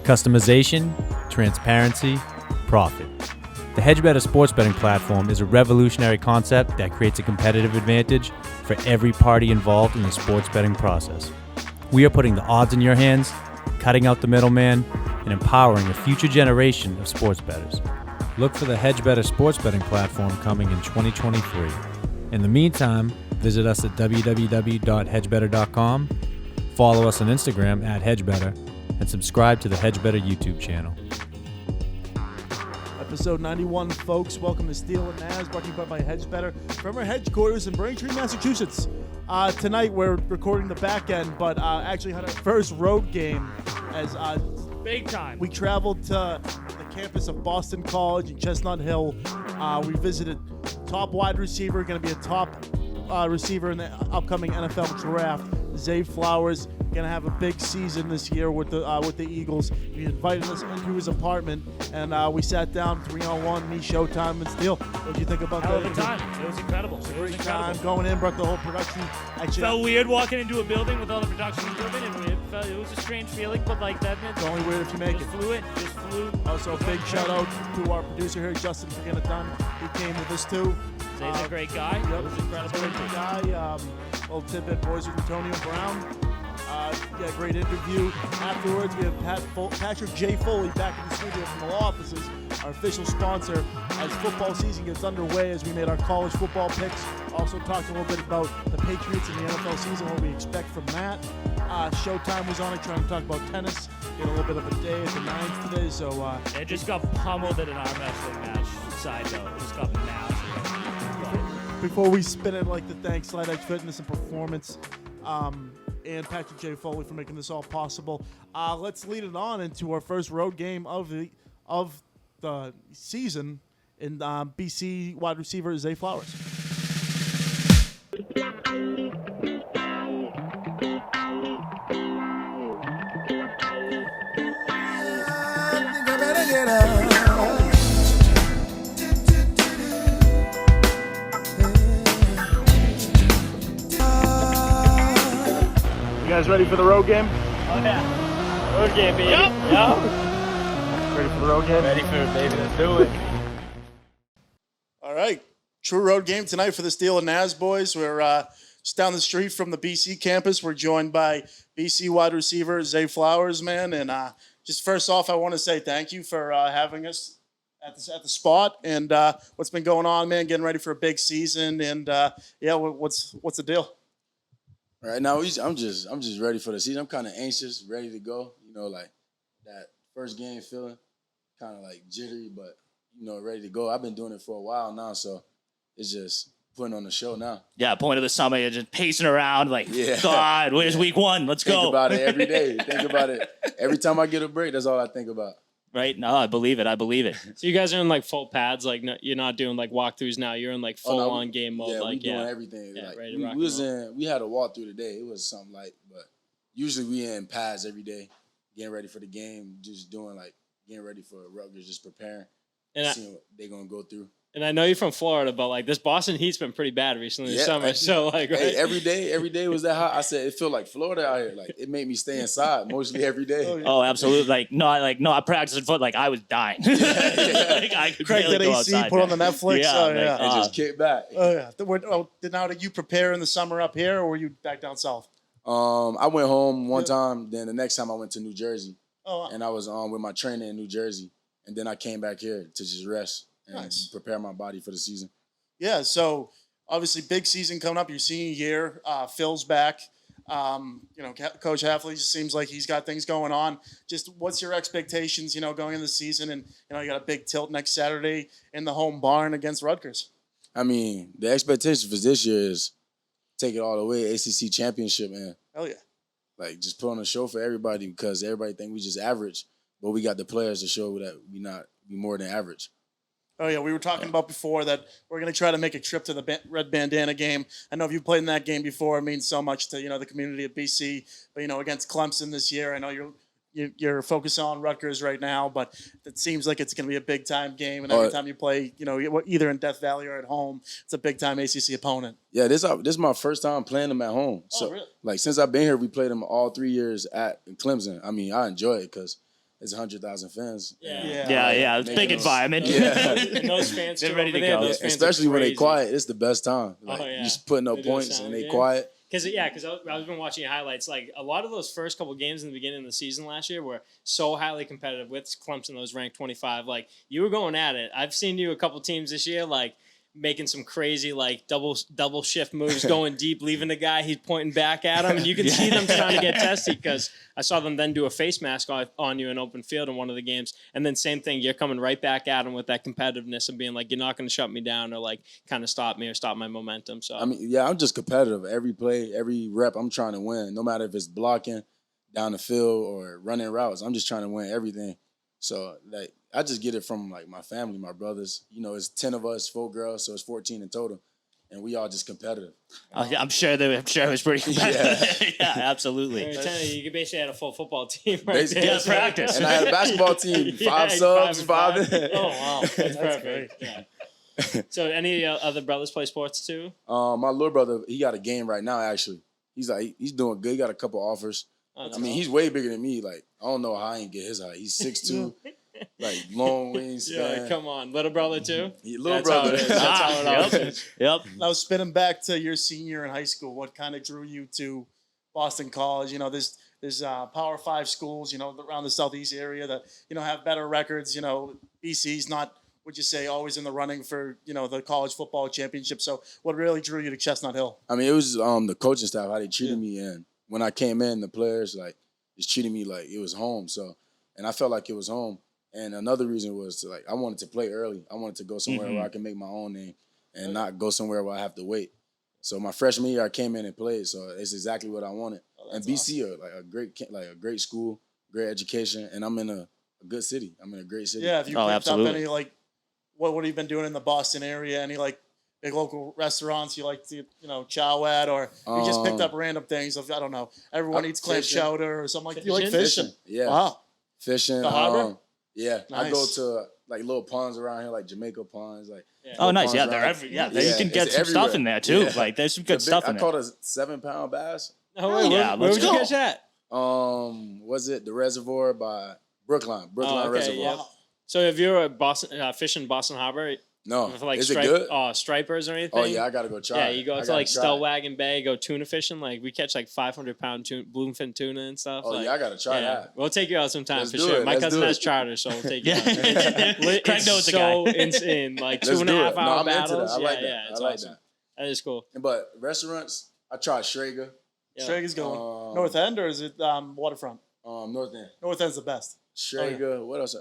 Customization, transparency, profit. The HedgeBetter sports betting platform is a revolutionary concept that creates a competitive advantage for every party involved in the sports betting process. We are putting the odds in your hands, cutting out the middleman, and empowering a future generation of sports bettors. Look for the HedgeBetter sports betting platform coming in 2023. In the meantime, visit us at www.hedgebetter.com, follow us on Instagram at HedgeBetter, and subscribe to the HedgeBetter YouTube channel. Episode 91, folks. Welcome to Steele Nazz, brought to you by HedgeBetter from our headquarters in Braintree, Massachusetts. Tonight we're recording the back end, but actually had our first road game as big time. We traveled to the campus of Boston College in Chestnut Hill. We visited top wide receiver, going to be a top receiver in the upcoming NFL draft, Zay Flowers. Going to have a big season this year with the Eagles. He invited us into his apartment, and we sat down 3-on-1, me, Showtime, and Steele. What did you think about that? Hell of a time. It was incredible. Great time going in, brought the whole production. Actually, felt weird walking into a building with all the production equipment, and it was a strange feeling, but like that. It's only weird if you make just it. Just flew. Also, a big shout out to our producer here, Justin, for getting it done. He came with us too. Zay's a great guy. Yep, it was incredible. Great guy. Little tidbit, boys with Antonio Brown. Yeah, great interview. Afterwards, we have Patrick J. Foley back in the studio from the law offices, our official sponsor, as football season gets underway, as we made our college football picks. Also talked a little bit about the Patriots and the NFL season, what we expect from that. Showtime was on it, trying to talk about tennis. Get a little bit of a day at the Nines today, so... It just got pummeled at an arm wrestling match. Side note, it just got massive. Before we spin it, I'd like to thank Slide Edge Fitness and Performance, and Patrick J. Foley for making this all possible. Let's lead it on into our first road game of the season in BC wide receiver Zay Flowers. You guys ready for the road game? Oh yeah, road game, baby. Yep. Ready for the road game? Ready for it, baby. Let's do it. All right, true road game tonight for the Steele Nazz boys. We're just down the street from the BC campus. We're joined by BC wide receiver Zay Flowers, man. And just first off, I want to say thank you for having us at the spot. And what's been going on, man? Getting ready for a big season. And yeah, what's the deal? Right now, I'm just ready for the season. I'm kind of anxious, ready to go. You know, like that first game feeling, kind of like jittery, but ready to go. I've been doing it for a while now, so it's just putting on the show now. Yeah, point of the summer, you're just pacing around like, God, where's week one? Let's go. Think about it every day. Think about it every time I get a break. That's all I think about. Right? No, I believe it. So you guys are in like full pads, like you're not doing like walkthroughs now. You're in like full on game mode. Yeah, like we doing everything. Yeah, like, ready to we rock was and roll. we had a walkthrough today. It was something like, but usually we in pads every day, getting ready for the game, just doing getting ready for Rutgers, just preparing, seeing what they're gonna go through. And I know you're from Florida, but like this Boston heat's been pretty bad recently this summer. So like, right? Hey, every day was that hot. I said it felt like Florida out here. Like it made me stay inside mostly every day. Oh, absolutely. No, I practiced foot like I was dying. I could Craig did AC, outside, put on the Netflix. Yeah, And just kick back. Oh yeah. Now, did you prepare in the summer up here, or were you back down south? I went home one time. Then the next time I went to New Jersey. Oh, wow. And I was with my trainer in New Jersey. And then I came back here to just rest and prepare my body for the season. Yeah, so obviously big season coming up. Your senior year, Phil's back. Coach Hafley just seems like he's got things going on. Just what's your expectations, going into the season? And, you got a big tilt next Saturday in the home barn against Rutgers. I mean, the expectation for this year is take it all the way, ACC championship, man. Hell yeah. Like, just put on a show for everybody because everybody think we just average. But we got the players to show that we more than average. Oh, yeah, we were talking about before that we're going to try to make a trip to the Red Bandana game. I know if you've played in that game before, it means so much to, the community of BC. But, against Clemson this year, I know you're focused on Rutgers right now, but it seems like it's going to be a big-time game. And every time you play, either in Death Valley or at home, it's a big-time ACC opponent. Yeah, this is my first time playing them at home. So, really? Since I've been here, we played them all 3 years at Clemson. I mean, I enjoy it because it's 100,000 fans. Yeah. It's big Making environment. Yeah. And those fans They're too ready over to there, go. those fans are Especially when they crazy. quiet, it's the best time. Like, yeah. you just putting up They do a points sound and they game. quiet. Because I've been watching highlights. Like a lot of those first couple games in the beginning of the season last year were so highly competitive. With Clemson, those ranked 25. Like you were going at it. I've seen you a couple teams this year, like making some crazy like double shift moves, going deep, leaving the guy he's pointing back at him, and you can see them trying to get testy. Because I saw them then do a face mask on you in open field in one of the games, and then same thing, you're coming right back at him with that competitiveness of being like, you're not going to shut me down or like kind of stop me or stop my momentum. So I mean, yeah, I'm just competitive. Every play, every rep, I'm trying to win. No matter if it's blocking down the field or running routes, I'm just trying to win everything. So like, I just get it from like my family, my brothers. You know, it's 10 of us, 4 girls, so it's 14 in total, and we all just competitive. I'm sure it was pretty competitive. Yeah, absolutely. You basically had a full football team right Basically, there. Yeah, practice. And I had a basketball team, 5 subs, 5. Oh wow, that's perfect. Yeah. So any other brothers play sports too? My little brother, he got a game right now. Actually, he's doing good. He got a couple offers. I mean, he's way bigger than me. Like, I don't know how I ain't get his height. He's 6'2", like long wingspan. Yeah, like, come on, little brother too. Little That's how brother. it is. That's how it always Yep. is. Yep. Now, spinning back to your senior in high school, what kind of drew you to Boston College? You know, there's Power 5 schools, you know, around the Southeast area that, you know, have better records. You know, BC's not, would you say, always in the running for, you know, the college football championship. So what really drew you to Chestnut Hill? I mean, it was the coaching staff, how they treated me. And when I came in, the players, like, just treated me like it was home. So, and I felt like it was home. And another reason was to, like, I wanted to play early. I wanted to go somewhere where I can make my own name and not go somewhere where I have to wait. So my freshman year, I came in and played. So it's exactly what I wanted. And BC are like a great school, great education, and I'm in a good city. I'm in a great city. Yeah, if you Oh, picked absolutely. up any, like, what have you been doing in the Boston area? Any, like, big local restaurants you like to, you know, chow at, or you just picked up random things of, I don't know, everyone eats clam fishing. chowder or something like that. You like Fishing? fishing? Yeah. Wow. Fishing. The harbor? Yeah. I go Nice. to like little ponds around here, like Jamaica ponds. Like Oh, nice. ponds Yeah, around- they're every. Yeah, Yeah, you can get it's some stuff everywhere. in there too. Yeah. Like there's some good The big- stuff in I there. caught a 7-pound bass. Oh, Hell yeah, where let's would you go. catch that? Was it the reservoir by Brookline Oh, okay, Reservoir? yeah. So if you're a Boston fishing Boston Harbor, No, for like is it good? stripers or anything? Oh yeah, I gotta go try. Yeah, it. you go I to gotta like try it. Stellwagen Bay, go tuna fishing. Like we catch like 500-pound bluefin tuna and stuff. Oh like, yeah, I gotta try that. We'll take you out sometime Let's for do sure. it, My let's cousin do has it. charter, so we'll take you Yeah. out. It's Craig knows the so guy. insane. Like Let's 2.5 do it. hour No, I'm into that. battles. I like that. Yeah, it's I like awesome. That is cool. But restaurants, I tried Schrager, Yeah. Strager's going. North End, or is it waterfront? North End. North End's the best. Schrager. What else?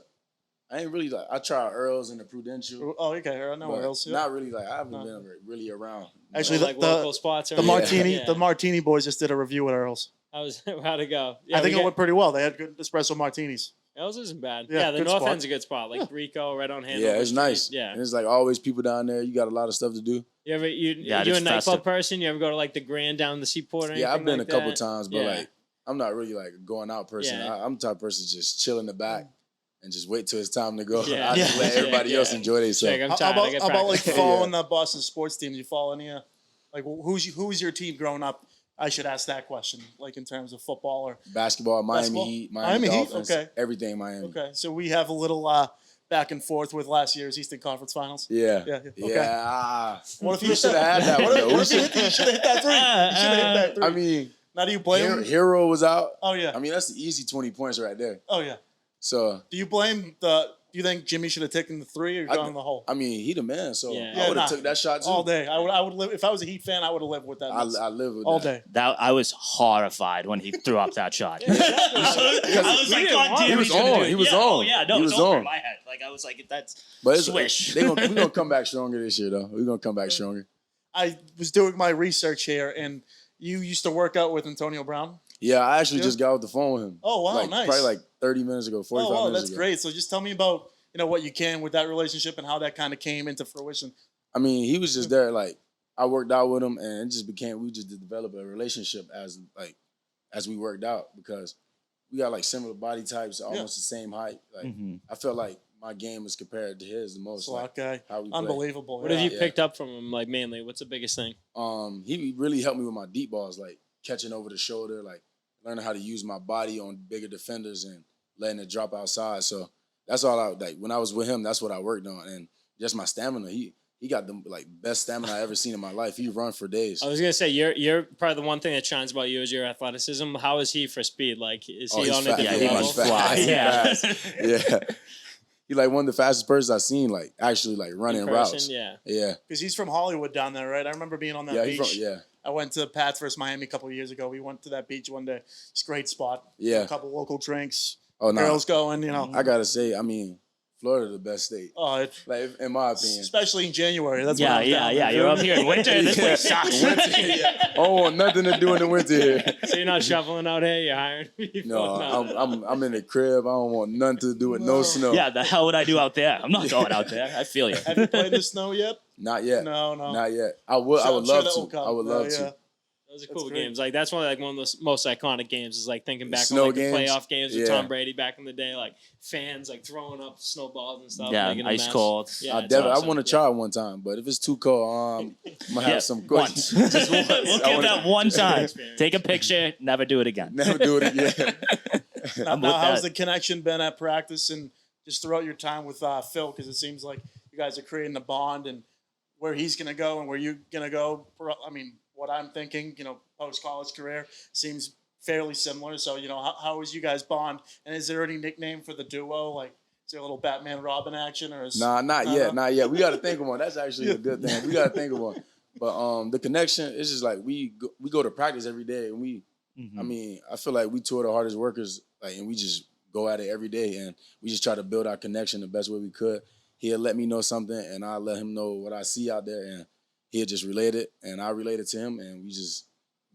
I ain't really like. I tried Earl's and the Prudential. Oh, okay. I know but where else. Yeah. Not really like. I haven't been really around. Actually, Like the local spots. Or the anything? Martini, Yeah. the Martini boys just did a review at Earl's. How'd it go? Yeah, I think it went pretty well. They had good espresso martinis. Ells isn't bad. Yeah, Yeah, the good North spot. End's a good spot. Like Rico, right on Hanover Yeah, it's Street. nice. Yeah. and it's like always people down there. You got a lot of stuff to do. You ever you Yeah, you it's a nightclub festive. person? You ever go to like the Grand down the Seaport or anything Yeah, I've been like a couple that? times, but Yeah. like I'm not really like a going out person. Yeah. I'm the type of person to just chill in the back and just wait till it's time to go. Yeah. I just let Yeah. everybody else Yeah. enjoy Check, themselves. I'm How tired. I about, get how about like practice. following the Boston sports teams? You follow any? Like who's your team growing up? I should ask that question. Like in terms of football or Basketball, Miami Basketball? Heat, Miami Heat, Dolphins, okay. everything Miami. okay. So we have a little back and forth with last year's Eastern Conference Finals. Yeah. Yeah, Yeah. okay. What if We you should have had that one, though. What if you should have hit that three? You should have hit that three. I mean, now do you blame? Hero was out. Oh yeah. I mean, that's the easy 20 points right there. Oh yeah. So, Do you blame the? Do you think Jimmy should have taken the three or gone the hole? I mean, he the man, so Yeah. I would nah. have took that shot too. All day. I would live if I was a Heat fan. I would have lived with that. I live with all that. day. That I was horrified when he threw up that shot. I was He like, didn't God want damn, it. He was he's gonna on. do it. He was yeah, on. Oh yeah, no, He it was was over on. in my head. Like I was like, that's But it's, swish. we're gonna come back stronger this year, though. We're gonna come back stronger. I was doing my research here, and you used to work out with Antonio Brown. Yeah, I actually Yeah. just got off the phone with him. Oh wow, like, nice. Probably like 30 minutes ago, 45 oh wow, minutes that's ago. great. So just tell me about what you can with that relationship and how that kind of came into fruition. I mean, he was just there. Like, I worked out with him, and it just became, we just developed a relationship as we worked out, because we got like similar body types, almost the same height. Like, I felt like my game was compared to his the most. Slot Like, guy, how we play. unbelievable. What have you Yeah. picked up from him? Like mainly, what's the biggest thing? He really helped me with my deep balls, like catching over the shoulder, like learning how to use my body on bigger defenders and letting it drop outside. So that's all I like. When I was with him, that's what I worked on, and just my stamina. He got the like best stamina I ever seen in my life. He run for days. I was gonna say you're probably the one thing that shines about you is your athleticism. How is he for speed? Like, is he on a different level? Fast. Yeah. He like one of the fastest persons I've seen, like actually like running routes. Yeah. Because he's from Hollywood down there, right? I remember being on that beach. I went to Pat vs. Miami a couple of years ago. We went to that beach one day. It's a great spot. Yeah. A couple local drinks. Oh no. Girls going, you know. I gotta say, I mean, Florida the best state. Oh, it's, like in my opinion. Especially in January. That's yeah. You're up here in winter. This place sucks. I don't want nothing to do in the winter here. So you're not shoveling out here. You're hiring people. No, I'm in the crib. I don't want nothing to do with no snow. Yeah, the hell would I do out there? I'm not going out there. I feel you. Have you played in the snow yet? Not yet. No. Not yet. I would love to. I would love to. Those are cool games. Like that's one of the most iconic games. Is like thinking back snow on like games. the playoff games with Tom Brady back in the day. Like fans like throwing up snowballs and stuff. Yeah, making ice cold. Yeah, I want to try it one time, but if it's too cold, I'm gonna have some once. Just we'll give that one time. Take a picture. Never do it again. Never do it again. Now, how's the connection been at practice and just throughout your time with Phil? Because it seems like you guys are creating a bond, and where he's gonna go and where you're gonna go. I mean, what I'm thinking, you know, post-college career seems fairly similar. So, you know, how is you guys bond? And is there any nickname for the duo? Like, is there a little Batman-Robin action? Or is, not yet. We got to think of one. That's actually a good thing. We got to think of one. But the connection is just like we go to practice every day. And I mean, I feel like we two are the hardest workers, like, and we just go at it every day. And we just try to build our connection the best way we could. He'll let me know something, and I'll let him know what I see out there. And he'll just relate it, and I relate it to him, and we just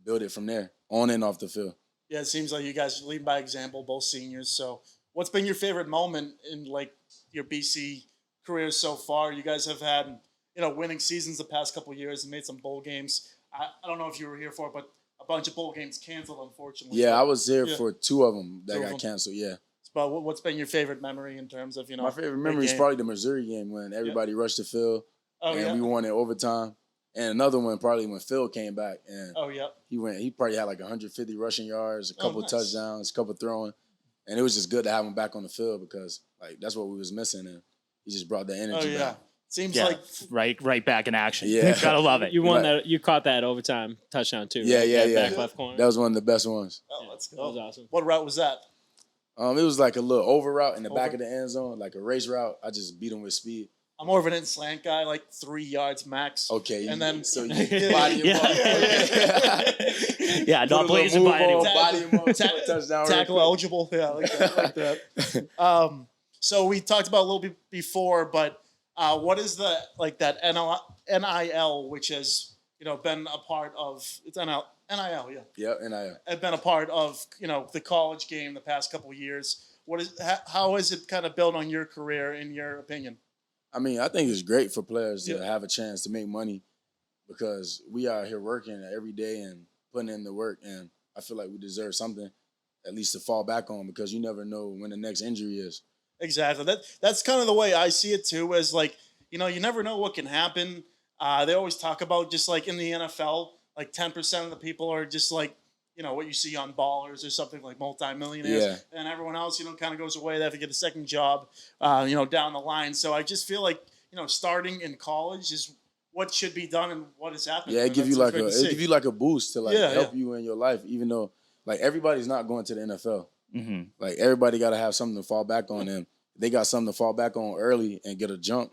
build it from there, on and off the field. Yeah, it seems like you guys lead by example, both seniors. So what's been your favorite moment in, like, your BC careers so far? You guys have had, you know, winning seasons the past couple of years and made some bowl games. I don't know if you were here for it, but a bunch of bowl games canceled, unfortunately. Yeah, I was here for two of them that got canceled, But what's been your favorite memory in terms of, you know? My favorite memory is probably the Missouri game when everybody rushed the field and we won in overtime. And another one probably when Phil came back and he probably had like 150 rushing yards, a couple touchdowns, a couple throwing. And it was just good to have him back on the field because like that's what we was missing, and he just brought the energy back. Seems like right back in action. Yeah. Gotta love it. You won that. You caught that overtime touchdown too. Yeah. Back left corner. That was one of the best ones. Oh, let's go. That was awesome. What route was that? It was like a little over route in the back of the end zone, like a race route. I just beat him with speed. I'm more of an in slant guy, like 3 yards max. Okay, and then so you body him up. Yeah, not blazing by anyone. Body him up, touchdown. Tackle eligible. Yeah, like that. So we talked about a little bit before, but what is that NIL, which has, you know, been a part of NIL, yeah. Yeah, NIL. Have been a part of, you know, the college game the past couple of years. How is it kind of built on your career, in your opinion? I mean, I think it's great for players to have a chance to make money because we are here working every day and putting in the work, and I feel like we deserve something at least to fall back on because you never know when the next injury is. Exactly. That's kind of the way I see it too, as like, you know, you never know what can happen. They always talk about just like in the NFL, like 10% of the people are just like, you know, what you see on Ballers or something like multimillionaires. Yeah. And everyone else, you know, kind of goes away. They have to get a second job, you know, down the line. So I just feel like, you know, starting in college is what should be done and what is happening. Yeah, it give you like a boost to like help you in your life, even though like everybody's not going to the NFL. Mm-hmm. Like everybody got to have something to fall back on, and they got something to fall back on early and get a jump,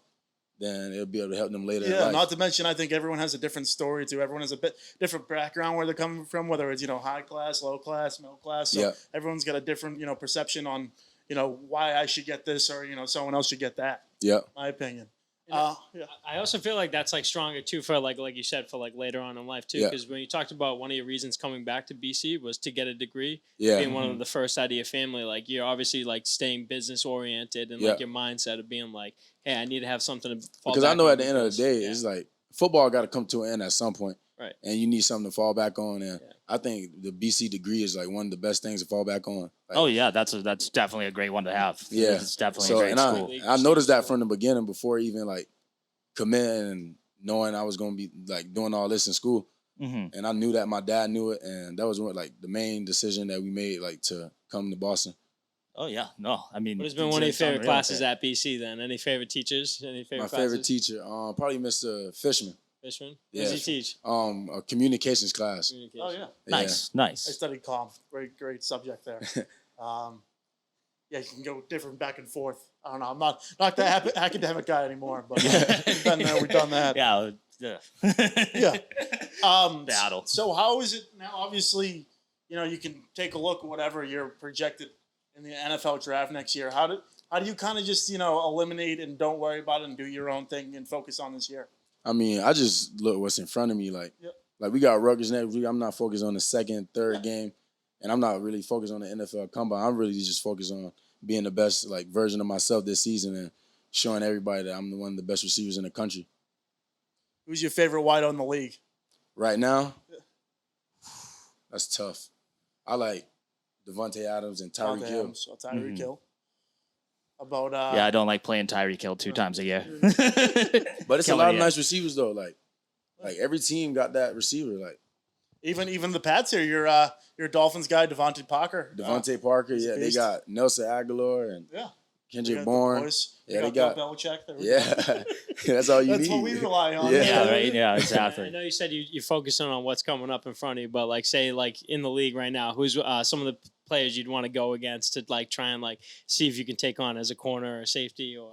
then it'll be able to help them later. Yeah, in life. not to mention, I think everyone has a different story too. Everyone has a bit different background where they're coming from, whether it's, you know, high class, low class, middle class. So everyone's got a different, you know, perception on, you know, why I should get this or, you know, someone else should get that. Yeah, my opinion. I also feel like that's like stronger too for like you said, for like later on in life too, because when you talked about one of your reasons coming back to BC was to get a degree, being one of the first out of your family, like you're obviously like staying business oriented and like your mindset of being like, hey, I need to have something to fall because back I know on at the end of the day, it's like football got to come to an end at some point, right? And you need something to fall back on, and I think the BC degree is like one of the best things to fall back on. Like, oh yeah, that's definitely a great one to have. Yeah, it's definitely a great school. I noticed that from the beginning before even like committing and knowing I was going to be like doing all this in school. Mm-hmm. And I knew that my dad knew it. And that was like the main decision that we made, like to come to Boston. Oh yeah, no. I mean, What has been one of your it's favorite unreal. classes at BC then? Any favorite teachers? Any favorite My classes? favorite teacher, probably Mr. Fishman. Fishman? What Yeah. does he teach? A communications class. Oh yeah, Nice, I nice. studied comm. Great subject there. Yeah, you can go different back and forth. I don't know. I'm not the academic guy anymore, but we've been there. We've done that. Yeah. Yeah. Battle. So how is it now? Obviously, you can take a look at whatever you're projected in the NFL draft next year. How do you kind of just eliminate and don't worry about it and do your own thing and focus on this year? I mean, I just look what's in front of me. Like we got Rutgers next week. I'm not focused on the second, third game, and I'm not really focused on the NFL combine. I'm really just focused on being the best version of myself this season and showing everybody that I'm one of the best receivers in the country. Who's your favorite wideout in the league? Right now, that's tough. I like Devontae Adams and Tyreek Hill. Tyreek Hill. About Yeah, I don't like playing Tyreek Hill 2 times a year. But it's a Killing lot of you. nice receivers though. Like every team got that receiver. Like even the Pats here. Your Dolphins guy Devontae Parker. Devontae Parker. he's a Yeah, they beast. got Nelson Aguilar and Yeah. Kendrick The Bourne. boys. Yeah, We they got. Bill Belichick. There we go. Yeah, that's all you That's need. what we rely on. Yeah. Yeah, right. Yeah, I exactly. know you said you're focusing on what's coming up in front of you, but say in the league right now, who's some of the players you'd want to go against to try and see if you can take on as a corner or safety or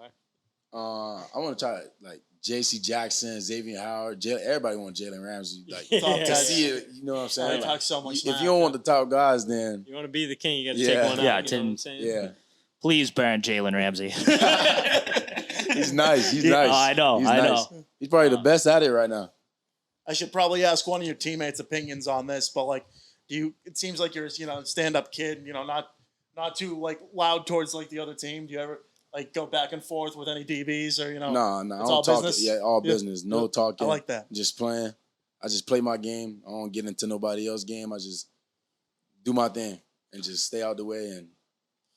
I want to try J.C. Jackson, Xavier Howard. Everybody wants Jalen Ramsey. Top To guys. see it, you know what I'm I saying? talk so much If smack. you don't want the top guys, then you want to be the king, you got to Yeah. take one Yeah, out. You know what I'm Tim- saying? yeah, Please burn Jalen Ramsey. he's nice. He's Yeah, nice. I know, He's I nice. know. He's probably the best at it right now. I should probably ask one of your teammates' opinions on this, but it seems like you're a stand-up kid, not too loud towards the other team. Do you ever go back and forth with any DBs or No, I it's don't all talk. business? Yeah, all Yeah. business. No Yeah. talking. I like that. Just playing. I just play my game. I don't get into nobody else's game. I just do my thing and just stay out the way and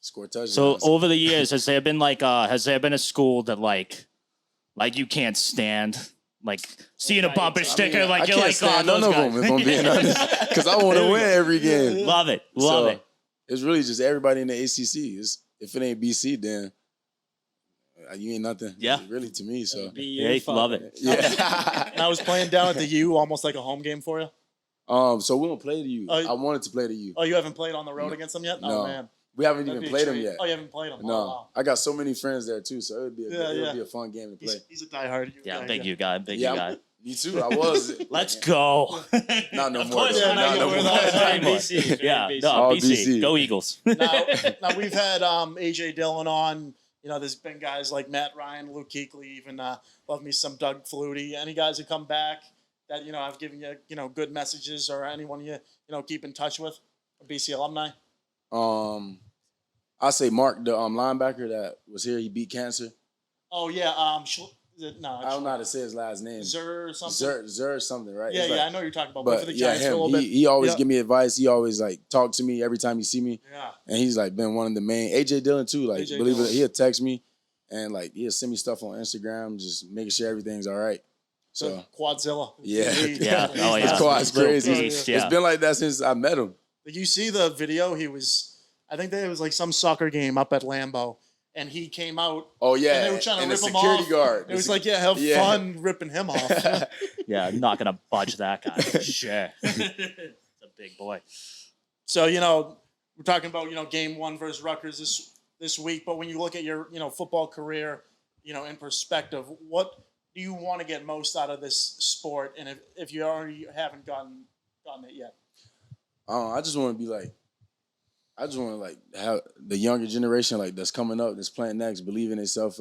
score touchdowns. So over the years, has there been a school that you can't stand? Seeing a bumper sticker, I you're can't stand oh, none those of them, guys. if I'm being honest, because I want to win every game. Love it. Love So, it. It's really just everybody in the ACC. If it ain't BC, then you ain't nothing. Yeah. Really to me. So Yeah, love it. yeah. And I was playing down at the U, almost like a home game for you. So we don't play to you. Oh, I wanted to play to you. Oh, you haven't played on the road against them yet? No. Oh man, We haven't That'd even be a played them treat. yet. Oh, you haven't played them? No, Oh, wow. I got so many friends there too, so it would be a fun game to play. He's a diehard. Yeah, guy, big you guy. Big Yeah, you guy. Me too. I was. Let's go. Not no Of more. course though. we're not Not no gonna- more. we're not- BC. Yeah, BC. no, All BC. BC. Go Eagles. Now we've had AJ Dillon on. There's been guys like Matt Ryan, Luke Kuechly, even love me some Doug Flutie. Any guys who come back that have given you good messages, or anyone you keep in touch with, BC alumni. I say Mark, the linebacker that was here. He beat cancer. Oh yeah, I don't know how to say his last name. Zur or something. Zur something, right? Yeah, It's I know what you're talking about. But for the yeah, Giants for a him. little bit. He always Yeah. give me advice. He always talk to me every time he see me. Yeah. And he's been one of the main. AJ Dillon too. AJ Believe Dillon. it, he'll text me and he'll send me stuff on Instagram, just making sure everything's all right. So Quadzilla. Yeah. Yeah. Oh, yeah. it's quite Little crazy. beast, yeah. It's been like that since I met him. Did you see the video? I think it was some soccer game up at Lambeau, and he came out. Oh yeah, And they were trying to and rip the him security off. guard. It was have Yeah. fun ripping him off. Yeah, I'm not gonna budge that guy for sure. It's a big boy. So we're talking about game 1 versus Rutgers this week. But when you look at your football career, in perspective, what do you want to get most out of this sport? And if you already haven't gotten it yet, I just want to be I just want to have the younger generation that's coming up, that's playing next, believe in itself.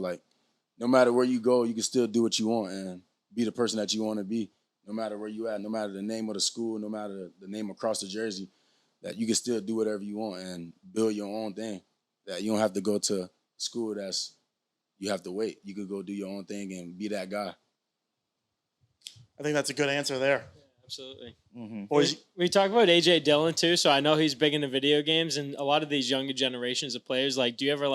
No matter where you go, you can still do what you want and be the person that you want to be. No matter where you at, no matter the name of the school, no matter the name across the jersey, that you can still do whatever you want and build your own thing. That you don't have to go to school you have to wait. You could go do your own thing and be that guy. I think that's a good answer there. Absolutely. Mm-hmm. Boys, We talk about AJ Dillon too, so I know he's big into video games, and a lot of these younger generations of players. Do you ever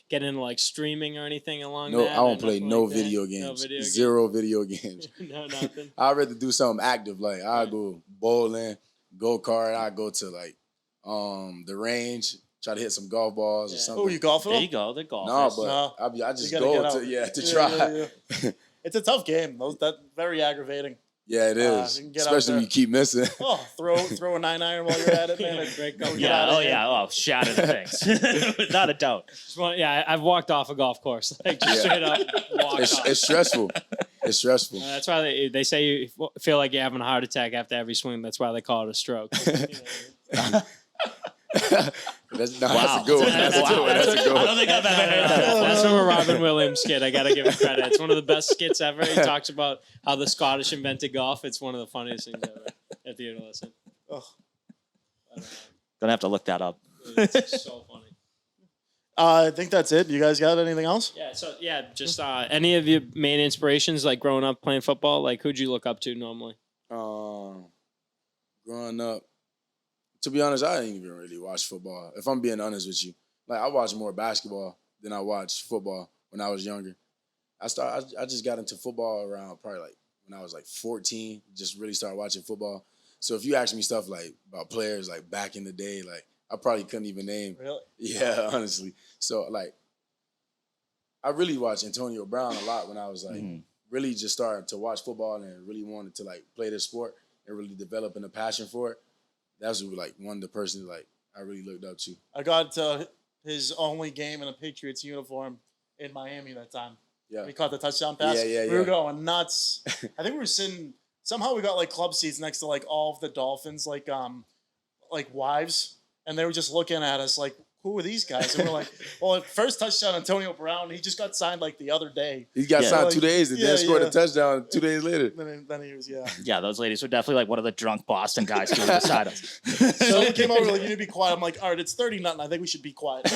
get into streaming or anything along No, that? I don't or play nothing no like that? video No games. video games? Zero video games. No, nothing. I'd rather do something active. I go bowling, go kart. I go to the range. try to hit some golf balls or something. Oh, you golfing? There you go. The golf. No, but No. I just You gotta go get out. to try. Yeah. It's a tough game. That's very aggravating. Yeah, it is. You can get out Especially when there. you keep missing. Oh, throw a 9-iron while you're at it, man. Shatter the things. Without a doubt. I've walked off a golf course, like just straight up walked off. It's stressful. It's stressful. That's why they say you feel like you're having a heart attack after every swing. That's why they call it a stroke. That's a good one. That's a good one. That's a good I one. don't think I've ever heard that. That's from a Robin Williams skit. I gotta give him credit. It's one of the best skits ever. He talks about how the Scottish invented golf. It's one of the funniest things ever. At the end of listen. Oh. Gonna have to look that up. It's so funny. I think that's it. You guys got anything else? Yeah. So just any of your main inspirations, like growing up playing football, like who'd you look up to normally? Growing up, to be honest, I didn't even really watch football. If I'm being honest with you, like I watched more basketball than I watched football when I was younger. I just got into football around probably like when I was like 14. Just really started watching football. So if you ask me stuff like about players like back in the day, like I probably couldn't even name. Really? Yeah, honestly. So like, I really watched Antonio Brown a lot when I was like really just starting to watch football and really wanted to like play this sport and really developing a passion for it. That's like one of the persons like I really looked up to. I got his only game in a Patriots uniform in Miami that time. Yeah. We caught the touchdown pass. Yeah. We were going nuts. I think we were sitting. Somehow we got like club seats next to like all of the Dolphins, like wives, and they were just looking at us like, who are these guys? And we're like, well, first touchdown, Antonio Brown. He just got signed like the other day. He got signed 2 days and then scored a yeah. touchdown 2 days later. Then he was, Yeah, those ladies were definitely like one of the drunk Boston guys who were beside us. So he came over like, you need to be quiet. I'm like, all right, it's 30-0. I think we should be quiet.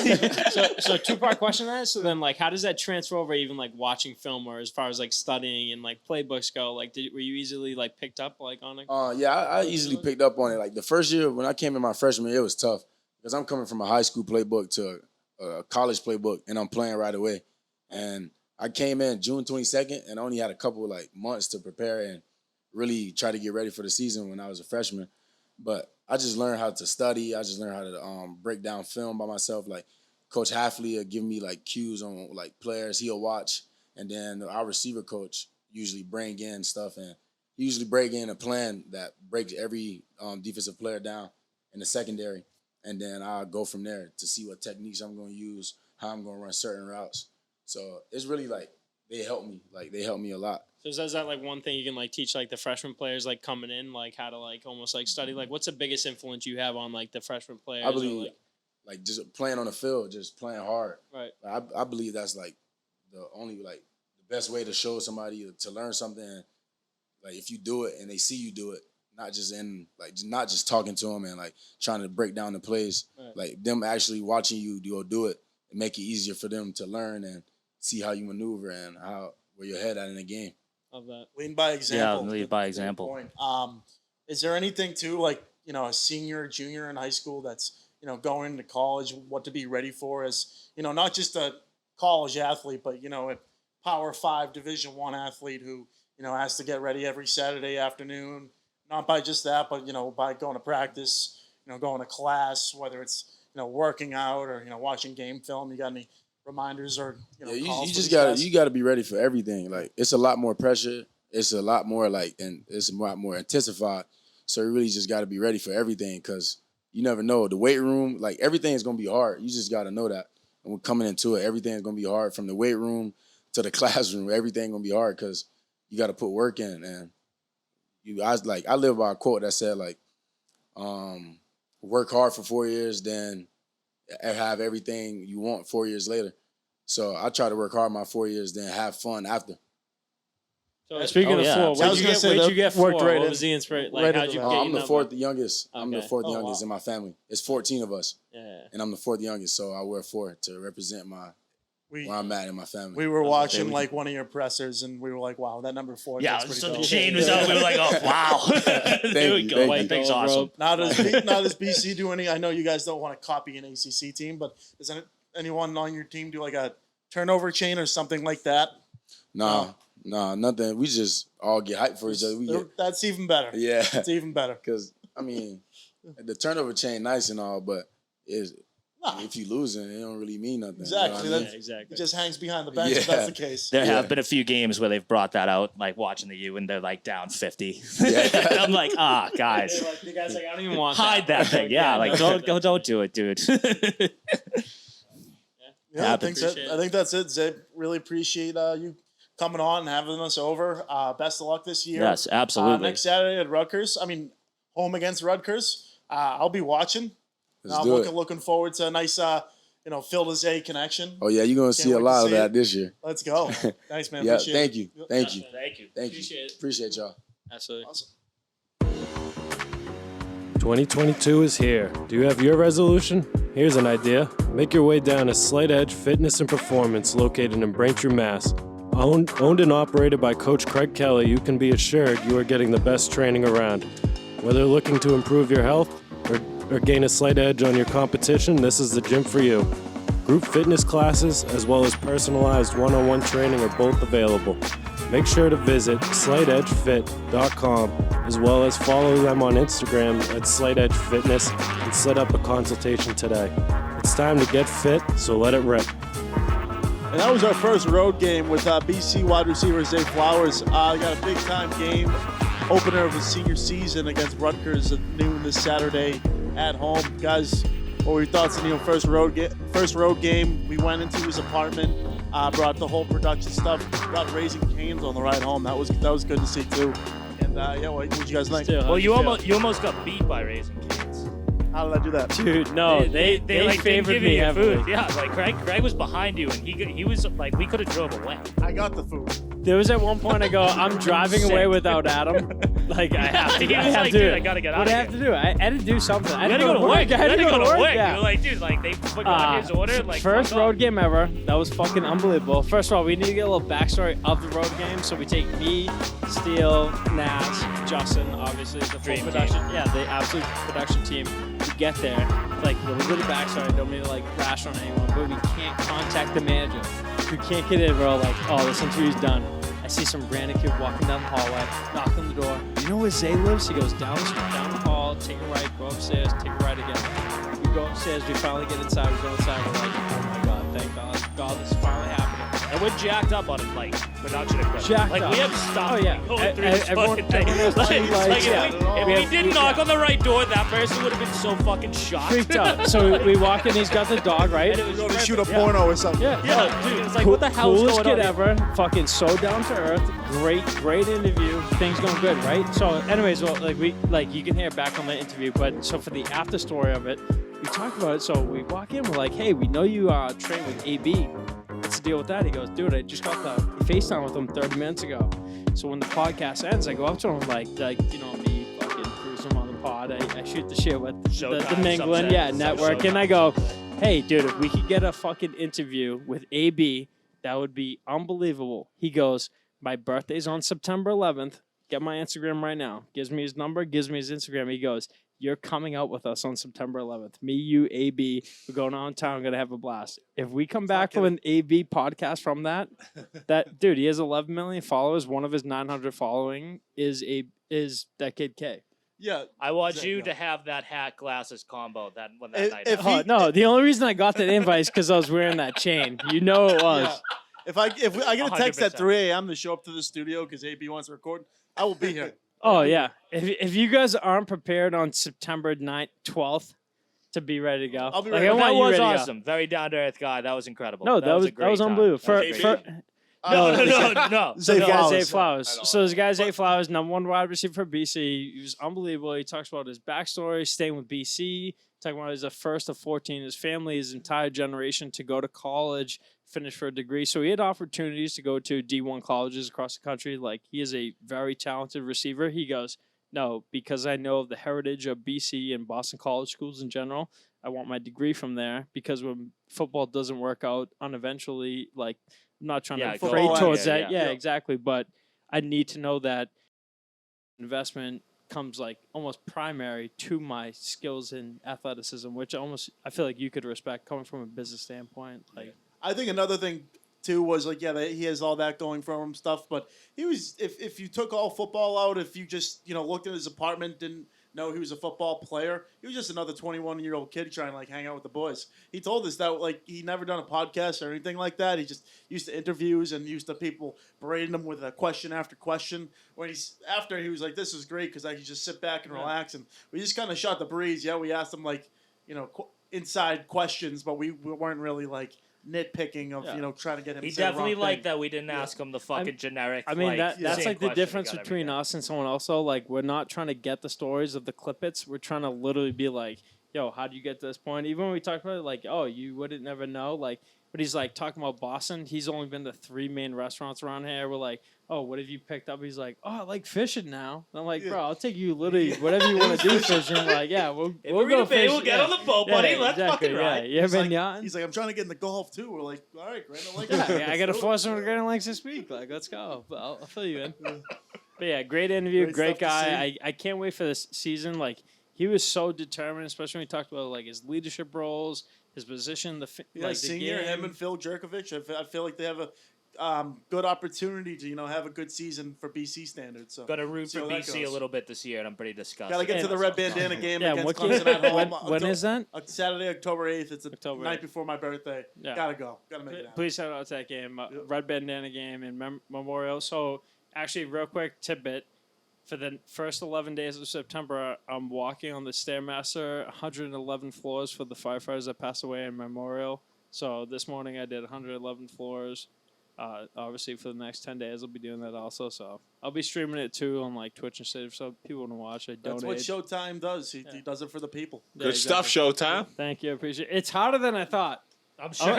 So two-part question on that. So then, like, how does that transfer over even like watching film or as far as like studying and like playbooks go? Like, were you easily like picked up like on it? Yeah, I easily picked up on it. Like the first year when I came in my freshman year, it was tough because I'm coming from a high school playbook to a college playbook, and I'm playing right away. And I came in June 22nd, and I only had a couple like months to prepare and really try to get ready for the season when I was a freshman. But I just learned how to study. I just learned how to break down film by myself. Like Coach Halfley will give me like cues on like players he'll watch, and then our receiver coach usually bring in stuff, and he usually bring in a plan that breaks every defensive player down in the secondary. And then I'll go from there to see what techniques I'm going to use, how I'm going to run certain routes. So it's really like they help me. Like they help me a lot. So is that like one thing you can like teach like the freshman players like coming in, like how to like almost like study? Like what's the biggest influence you have on like the freshman players? I believe like just playing on the field, just playing hard. Right. I believe that's like the only like the best way to show somebody to learn something. Like if you do it and they see you do it. Not just talking to them and like trying to break down the plays. Right. Like them actually watching you go do it and make it easier for them to learn and see how you maneuver and where your head at in the game. Love that. Lead by example. Yeah, lead by example. Is there anything too like a senior, junior in high school that's going to college, what to be ready for as not just a college athlete, but a Power 5 Division I athlete who has to get ready every Saturday afternoon. Not by just that, but by going to practice, going to class, whether it's working out or watching game film. You got any reminders or you just gotta be ready for everything. Like it's a lot more pressure. It's a lot more and it's a lot more intensified. So you really just gotta be ready for everything because you never know. The weight room, like everything is gonna be hard. You just gotta know that. And we're coming into it, everything is gonna be hard from the weight room to the classroom. Everything gonna be hard because you gotta put work in and. I live by a quote that said like, work hard for 4 years, then have everything you want 4 years later. So I try to work hard my 4 years, then have fun after. So speaking of 4, where'd you get 4? Right what was the inspiration? Like how'd you get I'm the fourth youngest. Okay. I'm the fourth youngest in my family. It's 14 of us. Yeah. And I'm the fourth youngest, so I wear 4 to represent where I'm at in my family. We were watching like one of your pressers, and we were like, "Wow, that number 4." Yeah, pretty so dope. the chain was out. We were like, "Oh, wow!" There we go. Thank you. Thing's awesome. Now does BC do any? I know you guys don't want to copy an ACC team, but does anyone on your team do like a turnover chain or something like that? Nah, nothing. We just all get hyped for each other. That's even better. Yeah, it's even better. Because I mean, the turnover chain nice and all, but If you losing, it don't really mean nothing. Exactly. You know what I mean? That's- exactly. He just hangs behind the bench if that's the case. There Yeah. have been a few games where they've brought that out, like watching the U, and they're like down 50. Yeah. And I'm like, guys, Like, the guy's like, I don't even want hide that thing. Yeah, like don't do it, dude. Yeah, I think, Appreciate I think that's it, Zay. Really appreciate you coming on and having us over. Best of luck this year. Yes, absolutely. Next Saturday at Rutgers. Home against Rutgers. I'll be watching. Let's I'm do it. looking forward to a nice, Phil Zay connection. Oh yeah, you're gonna see wait a to lot of see that it. this year. Let's go. Nice, man. Yeah, Appreciate thank it. you, Yep. thank you, Thank you. thank you. Appreciate it. Appreciate y'all. Absolutely. Awesome. 2022 is here. Do you have your resolution? Here's an idea. Make your way down to Slight Edge Fitness and Performance located in Braintree, Mass. Owned and operated by Coach Craig Kelly, you can be assured you are getting the best training around. Whether looking to improve your health or gain a slight edge on your competition, this is the gym for you. Group fitness classes as well as personalized one-on-one training are both available. Make sure to visit slightedgefit.com as well as follow them on Instagram at slightedgefitness and set up a consultation today. It's time to get fit, so let it rip. And that was our first road game with BC wide receiver Zay Flowers. Got a big-time game opener of the senior season against Rutgers at noon this Saturday at home. Guys, what were your thoughts on first road game? We went into his apartment, brought the whole production stuff, brought Raising Cane's on the ride home. That was good to see too. And what did you guys think? Well, you almost got beat by Raising Cane's. How did I do that? Dude, no, they like favored didn't give me you your heavily. food. Yeah, like Craig was behind you, and he was like, we could have drove away. I got the food. There was at one point I go, I'm driving away without Adam. Like I have to. He I was have like, to. dude, I gotta get out What of I have here. to do? I had to do something. I You had to go to work. I had to go to work. Yeah. You were like, dude, like they put on his order. Like First fuck road off. game ever. That was fucking unbelievable. First of all, we need to get a little backstory of the road game. So we take me, Steele, Nazz, Justin, obviously the full Dream production. team. Yeah, the absolute production team. We get there, like a little bit of backstory. I don't mean to like rash on anyone, but we can't contact the manager. We can't get in. We're all like, oh, this interview's done. I see some random kid walking down the hallway, knock on the door. You know where Zay lives? He goes down the hall, take a right, go upstairs, take a right again. We go upstairs, we finally get inside, we go inside, we're like, oh my God, thank God, this is finally happening. And we're jacked up on like production equipment. Jacked like up. we have stuff. Oh, yeah. Going through this Everyone- fucking thing. everyone has Like, lights, like, yeah. if we didn't knock on the right door, that person would have been so fucking shocked. Freaked out. So we walk in, he's got the dog, right? And it was We're going to perfect. shoot a porno or something. Yeah, Yeah, dude, it's like, what the hell's coolest going kid on? ever. Fucking so down to earth. Great interview. Things going good, right? So, anyways, well, you can hear back on the interview, but so for the after story of it, we talked about it. So we walk in, we're like, hey, we know you trained with AB. What's the deal with that? He goes, dude, I just got the FaceTime with him 30 minutes ago. So when the podcast ends, I go up to him like me fucking cruising on the pod. I shoot the shit with the Showtime, mingling, network, and I go, hey, dude, if we could get a fucking interview with AB, that would be unbelievable. He goes, my birthday's on September 11th. Get my Instagram right now. Gives me his number, gives me his Instagram. He goes, you're coming out with us on September 11th. Me, you, AB, we're going on town. We're going to have a blast. If we come back with an AB podcast from that dude, he has 11 million followers. One of his 900 following is that kid K. Yeah. I want you to have that hat glasses combo that night. If Oh, no, the only reason I got that invite is because I was wearing that chain. You know it was. Yeah. If I get a text at 100%. 3 a.m. to show up to the studio because AB wants to record, I will be here. Oh, yeah. If you guys aren't prepared on September 9th, 12th to be ready to go. I'll be like, ready. I That want you was ready to go. awesome. Very down to earth guy. That was incredible. No, that was a great time. unbelievable. That was For, great. No. So Zay the guy Flowers. Zay Flowers. So this guy Zay Flowers, #1 wide receiver for BC. He was unbelievable. He talks about his backstory, staying with BC. Talking about he's the first of 14 in his family, his entire generation to go to college, finish for a degree. So he had opportunities to go to D1 colleges across the country. Like, he is a very talented receiver. He goes, no, because I know of the heritage of BC and Boston college schools in general, I want my degree from there, because when football doesn't work out uneventually, like, I'm not trying to go freight on. towards Yeah, that. yeah. Yeah, exactly. But I need to know that investment comes like almost primary to my skills in athleticism, which I feel like you could respect coming from a business standpoint. Like, I think another thing too was like, that he has all that going for him stuff, but he was if you took all football out, if you just looked at his apartment, didn't know he was a football player. He was just another 21-year-old kid trying to like hang out with the boys. He told us that like he never done a podcast or anything like that. He just used to interviews and used to people berating him with a question after question. When he was like, "This is great because I could just sit back and relax." And we just kind of shot the breeze. Yeah, we asked him like, inside questions, but we weren't really like nitpicking of trying to get him. He to say the definitely wrong liked thing. that we didn't ask him the fucking generic. I mean, that's same like the question difference we got between every day. us and someone else. So, like, we're not trying to get the stories of the clippets. We're trying to literally be like, yo, how do you get to this point? Even when we talk about it, like, oh, you wouldn't never know. Like, but he's like talking about Boston. He's only been to 3 main restaurants around here. We're like, oh, what have you picked up? He's like, oh, I like fishing now. And I'm like, bro, I'll take you literally whatever you want to do fishing. Like, yeah, we'll go Marina Bay, fish. we'll get on the boat, buddy. Let's exactly, fucking ride. Yeah. You ever been Like, yachting? he's like, I'm trying to get into golf too. We're like, all right, Grant, I like Yeah, that. I got to force him to get in Lakes this week. Like, let's go. But I'll fill you in. But yeah, great interview, great stuff to guy. I can't wait for this season. Like, he was so determined, especially when he talked about like his leadership roles, his position, Yeah, like senior the game. him and Phil Jerkovich. I feel like they have a good opportunity to have a good season for BC standards. So Got to root see for how that BC a goes. little bit this year, and I'm pretty disgusted. Gotta get to the red Myself. bandana game Yeah, against what Clemson game? at home. When is that? Saturday, October 8th. It's the October night 8th. before my birthday. Yeah. Gotta go. Gotta make it happen. Please shout out to that game, Red Bandana game in Memorial. So, actually, real quick tidbit. For the first 11 days of September, I'm walking on the Stairmaster, 111 floors for the firefighters that passed away in Memorial. So this morning I did 111 floors. Obviously, for the next 10 days, I'll be doing that also. So I'll be streaming it too on like Twitch and stuff, so people want to watch. I donate. That's what Showtime does. He does it for the people. Yeah, Good stuff, Showtime. Thank you, I appreciate it. It's harder than I thought. I'm sure.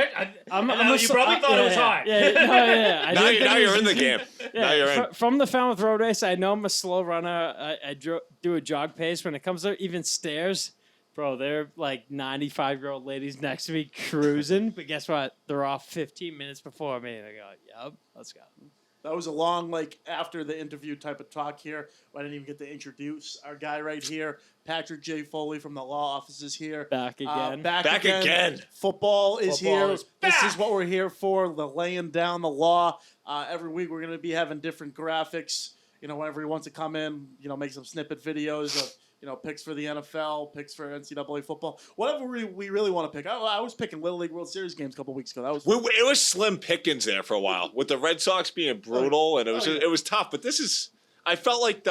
I'm You probably thought it was hard. Yeah. I Now, didn't think now it you're was in the easy. game. Now you're in. From the Falmouth Road Race, I know I'm a slow runner. I do a jog pace. When it comes to even stairs, bro, they're like 95-year-old ladies next to me cruising. But guess what? They're off 15 minutes before me. And I go, yep, let's go. That was a long, after the interview type of talk here. I didn't even get to introduce our guy right here, Patrick J. Foley from the law office is here. Back again. Back again. Football is Football here. is This back. is what we're here for, the Laying Down the Law. Every week we're going to be having different graphics. Whenever he wants to come in, make some snippet videos of, picks for the NFL, picks for NCAA football. Whatever we really want to pick. I was picking Little League World Series games a couple weeks ago. That was fun. It was slim pickings there for a while with the Red Sox being brutal, and it was tough. But this is, I felt like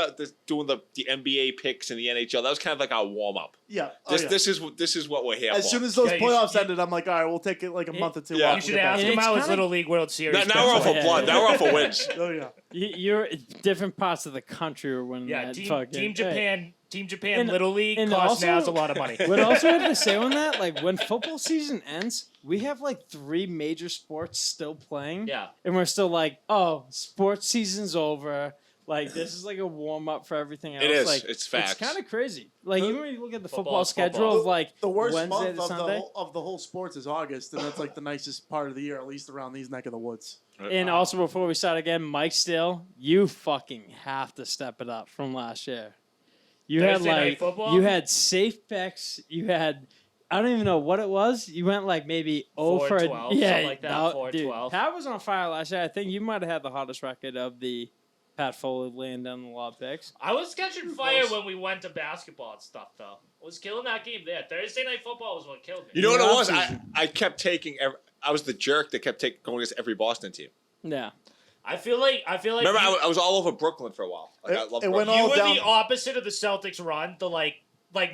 doing the NBA picks in the NHL. That was kind of like our warm up. Yeah. This is what we're here for. As soon as those Yeah, you playoffs should- ended, I'm like, all right, we'll take it like a month or two. Yeah. off. You should We'll get ask back. him how his kinda- Little League World Series. Now we're off picks for blood. Yeah. Now we're off for wins. Oh yeah. You're different parts of the country are winning Yeah, that Team fucking. Japan. Team Japan And- Little League and costs also- Naz a lot of money. What also have to say on that, like when football season ends, we have like 3 major sports still playing. Yeah. And we're still like, oh, sports season's over. Like this is like a warm up for everything else. It is. Like, It's facts. It's kind of crazy. Like even when you look at the football Football's schedule football. of like The worst Wednesday month to of Sunday. the whole sports is August, and that's like the nicest part of the year, at least around these neck of the woods. And also before we start again, Mike Steele, you fucking have to step it up from last year. You Thursday had night like football? you had safe picks. You had I don't even know what it was. You went like maybe 0 4 for 12, yeah, something like that, no, 4 dude, 12. Pat was on fire last year. I think you might have had the hottest record of the Pat Foley laying down the law picks. I was catching fire when we went to basketball and stuff, though. I was killing that game there. Thursday night football was what killed me. You know what it Yeah, was? offseason. I kept taking. I was the jerk that kept going against every Boston team. Yeah. I feel like Remember, you, I was all over Brooklyn for a while. Like, I love it went Brooklyn. all you were down- the opposite of the Celtics run, the like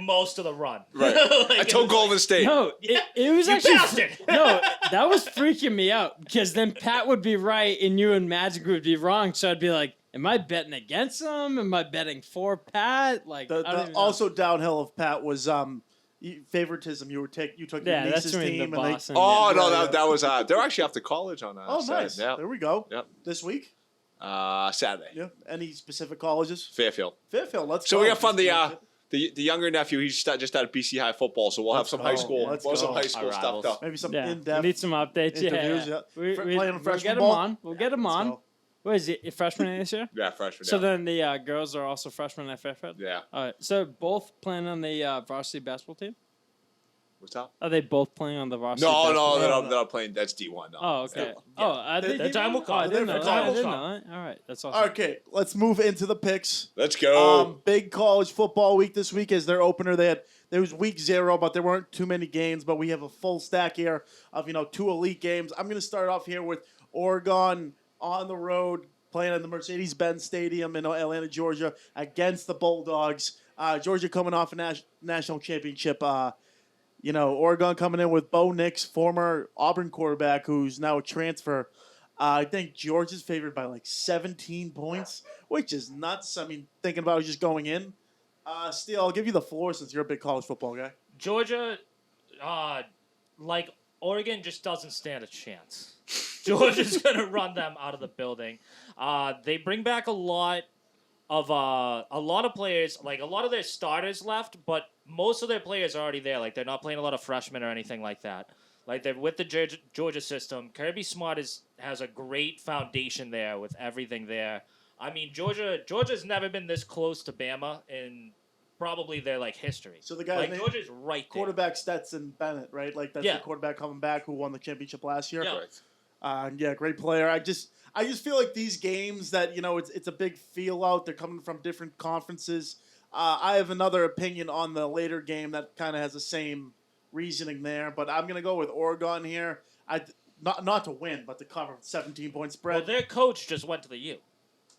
most of the run. Right. Like, I it told was Golden State. No, it was You actually bastard! no. That was freaking me out because then Pat would be right and you and Magic would be wrong. So I'd be like, "Am I betting against them? Am I betting for Pat?" Like, I don't even know. Also downhill of Pat was favoritism. You took Yeah, your that's niece's when the team, and they, Boston. Oh no, Yeah. that was they're actually off to college on oh Saturday. nice. Yeah. There we go. Yep. This week. Saturday. Yeah. Any specific colleges? Fairfield. Fairfield. Let's So go. we got fun. The younger nephew, he just started BC High football, so we'll have some high go. school, Let's some go. high school Our stuff. rivals. Though. Maybe some Yeah, we in-depth need some updates. interviews. Yeah, Yeah. Playing we'll freshman get them ball? on. We'll get them on. So, What is it? Freshman this year? Yeah, freshman. So yeah. then the girls are also freshmen at Fairfield. Yeah. All right. So both playing on the varsity basketball team. What's up? Are they both playing on the roster? No, Desperately? they're not playing. That's D1. No. Oh, okay. Oh, are they The time will come. I didn't know The that. time I will didn't come. know that. All right, that's awesome. Okay, let's move into the picks. Let's go. Big college football week this week is their opener. There was week 0, but there weren't too many games. But we have a full stack here of 2 elite games. I'm going to start off here with Oregon on the road playing at the Mercedes-Benz Stadium in Atlanta, Georgia, against the Bulldogs. Georgia coming off a national championship. Oregon coming in with Bo Nix, former Auburn quarterback, who's now a transfer. I think Georgia's favored by like 17 points, which is nuts. I mean, thinking about it just going in. Steele, I'll give you the floor since you're a big college football guy. Georgia, like Oregon, just doesn't stand a chance. Georgia's gonna run them out of the building. They bring back a lot of players. Like a lot of their starters left, but most of their players are already there. Like they're not playing a lot of freshmen or anything like that. Like they're with the Georgia system. Kirby Smart has a great foundation there with everything there. I mean, Georgia's never been this close to Bama in probably their history. So the guy, like Georgia's right there. Quarterback Stetson Bennett, right? Like that's the quarterback coming back who won the championship last year. Yeah. Great player. I just feel like these games that it's a big feel out. They're coming from different conferences. I have another opinion on the later game that kind of has the same reasoning there, but I'm gonna go with Oregon here. Not to win, but to cover 17-point spread. Well, their coach just went to the U.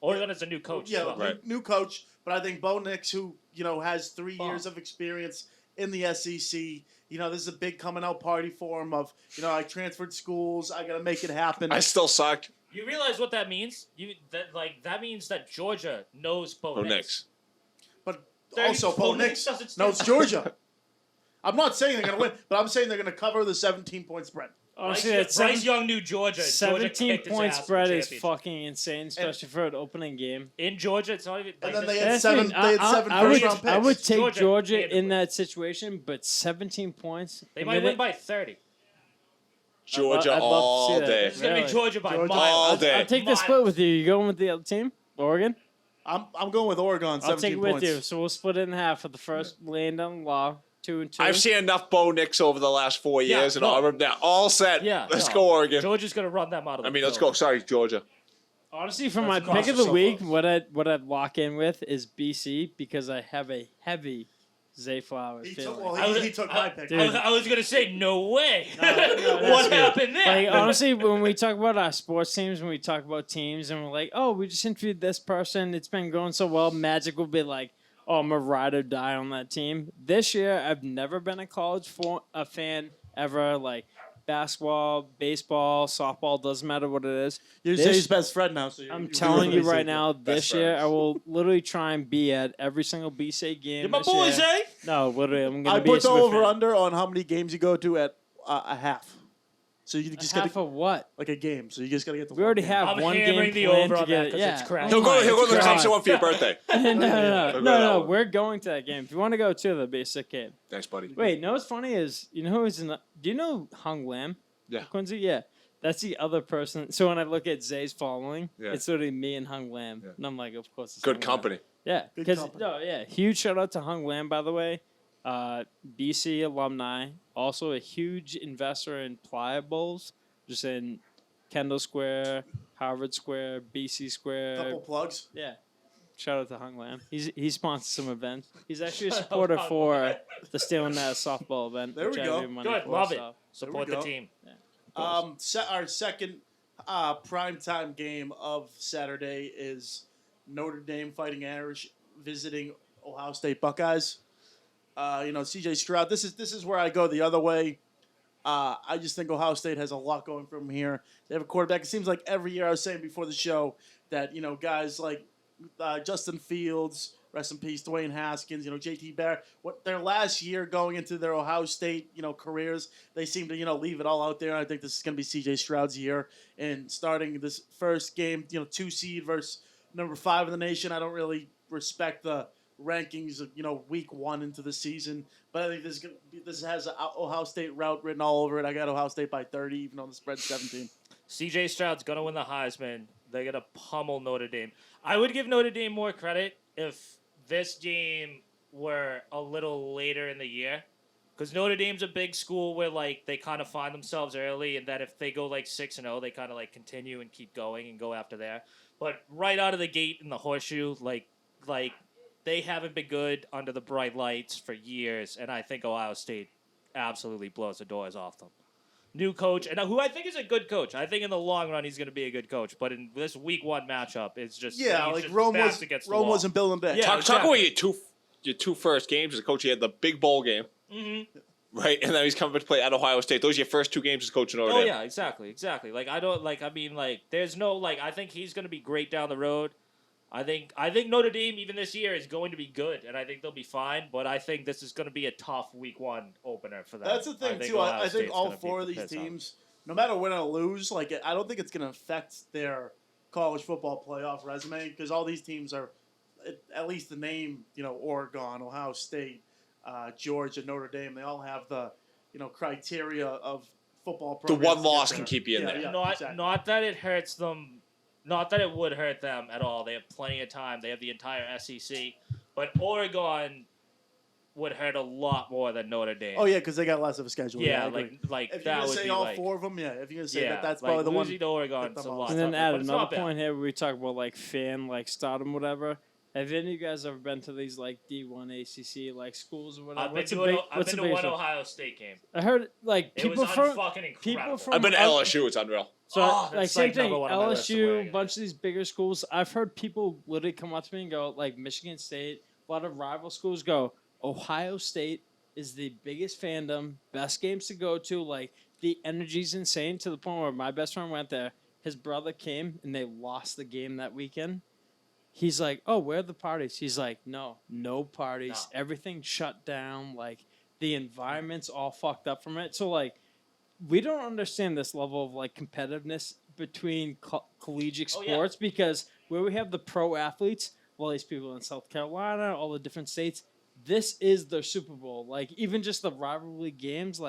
Oregon is a new coach. Yeah, as well. new coach. But I think Bo Nix, who has 3 years of experience in the SEC, this is a big coming out party for him. Of I transferred schools, I got to make it happen. I still suck. You realize what that means? That means that Georgia knows Bo Nix. But also Bo Nix knows Georgia. I'm not saying they're going to win, but I'm saying they're going to cover the 17-point spread. Honestly, Bryce Young knew Georgia. 17-point spread is fucking insane, especially for an opening game. In Georgia, it's not even. And then they had seven first-round picks. I would take Georgia in that situation, but 17 points. They might win by 30. Georgia I'd love to all see that. day. It's going to be Georgia by miles. All day. I'll take the split with you. You going with the other team? Oregon? I'm going with Oregon, 17 I'll take it points. with you. So we'll split it in half for the first Layin Down The Law. 2-2. I've seen enough Bo Nix over the last 4 years, and Auburn. They're all set. Yeah, let's go, Oregon. Georgia's going to run them out of the let's go. Sorry, Georgia. Honestly, for my pick of the week, what I'd lock in with is BC because I have a heavy Zay Flowers feeling. He took my pick. I was going to say, no way. What happened there? Honestly, when we talk about our sports teams, when we talk about teams, and we're like, oh, we just interviewed this person, it's been going so well, Magic will be like, oh, I'm a ride or die on that team. This year, I've never been a college fan ever. Like basketball, baseball, softball, doesn't matter what it is. You're Zay's best friend now. So I'm telling you right now, this year, I will literally try and be at every single BSA game. You're my boy, Zay? No, literally, I'm going I to be a put the Smith fan. over-under on how many games you go to at a half. So you just got half of what? like a game. So you just got to get the. We already game. have I'm one hammering game the planned over to on get that it. 'cause Yeah. it's crap. He'll go to the God. concert one for your birthday. No, we're going to that game. If you want to go to the basic game. Thanks, buddy. Wait, no, what's funny is, you know who's in the, do you know Hung Lam? Yeah. Quincy? Yeah. That's the other person. So when I look at Zay's following, Yeah. it's literally me and Hung Lam. Yeah. And I'm like, of course it's Good Hung Lam. company. Yeah. Good Because, company. huge shout out to Hung Lam, by the way. BC alumni. Also a huge investor in Pliables, just in Kendall Square, Harvard Square, BC Square. Couple plugs. Yeah. Shout out to Hung Lam. He sponsors some events. He's actually a supporter for the Steele Nazz softball event. There we which I go. give money Good, for, love it. so. Support There the we team. Our second primetime game of Saturday is Notre Dame Fighting Irish visiting Ohio State Buckeyes. CJ Stroud. This is where I go the other way. I just think Ohio State has a lot going for them here. They have a quarterback. It seems like every year, I was saying before the show, that guys like Justin Fields, rest in peace, Dwayne Haskins, JT Barrett, what their last year going into their Ohio State, careers, they seem to, leave it all out there. I think this is going to be CJ Stroud's year. And starting this first game, 2 seed versus number 5 in the nation, I don't really respect the rankings of, week 1 into the season. But I think this has an Ohio State route written all over it. I got Ohio State by 30, even though the spread's 17. CJ Stroud's going to win the Heisman. They're going to pummel Notre Dame. I would give Notre Dame more credit if this game were a little later in the year. Because Notre Dame's a big school where like they kind of find themselves early, and that if they go like 6-0, they kind of like continue and keep going and go after there. But right out of the gate in the horseshoe, like they haven't been good under the bright lights for years, and I think Ohio State absolutely blows the doors off them. New coach, and who I think is a good coach. I think in the long run he's going to be a good coach. But in this week 1 matchup, it's just Rome Rome wasn't building big. Yeah, Talk about your two first games as a coach. He had the big bowl game, right, and then he's coming to play at Ohio State. Those are your first 2 games as coach in Notre Dame. Oh yeah, exactly. Like I don't like. I mean, like there's no like. I think he's going to be great down the road. I think Notre Dame even this year is going to be good, and I think they'll be fine. But I think this is going to be a tough week 1 opener for them. That's the thing too. I think all 4 of these teams, no matter win or lose, like I don't think it's going to affect their college football playoff resume because all these teams are, at least the name, Oregon, Ohio State, Georgia, Notre Dame. They all have the, criteria of football. The one loss can keep you in there. Not that it hurts them. Not that it would hurt them at all. They have plenty of time. They have the entire SEC. But Oregon would hurt a lot more than Notre Dame. Oh, yeah, because they got less of a schedule. Yeah, like that if you're going to say all 4 of them, if you're going to say that's probably the one. Losing to Oregon's a lot. And then add tougher, another point here where we talk about, fan, stardom, whatever. Have any of you guys ever been to these, D1 ACC, schools or whatever? I've been to one Ohio State game. I heard, people from... fucking incredible. People from I've been to LSU. It's unreal. So, that's same thing, number 1 on my list of where I LSU, a gotta bunch of these bigger schools. I've heard people literally come up to me and go, Michigan State, a lot of rival schools go, Ohio State is the biggest fandom, best games to go to. The energy's insane to the point where my best friend went there. His brother came, and they lost the game that weekend. He's like, oh, where are the parties? He's like, no parties. No. Everything shut down. The environment's all fucked up from it. So, we don't understand this level of competitiveness between collegiate sports because where we have the pro athletes, all these people in South Carolina, all the different states, this is their Super Bowl. Even just the rivalry games,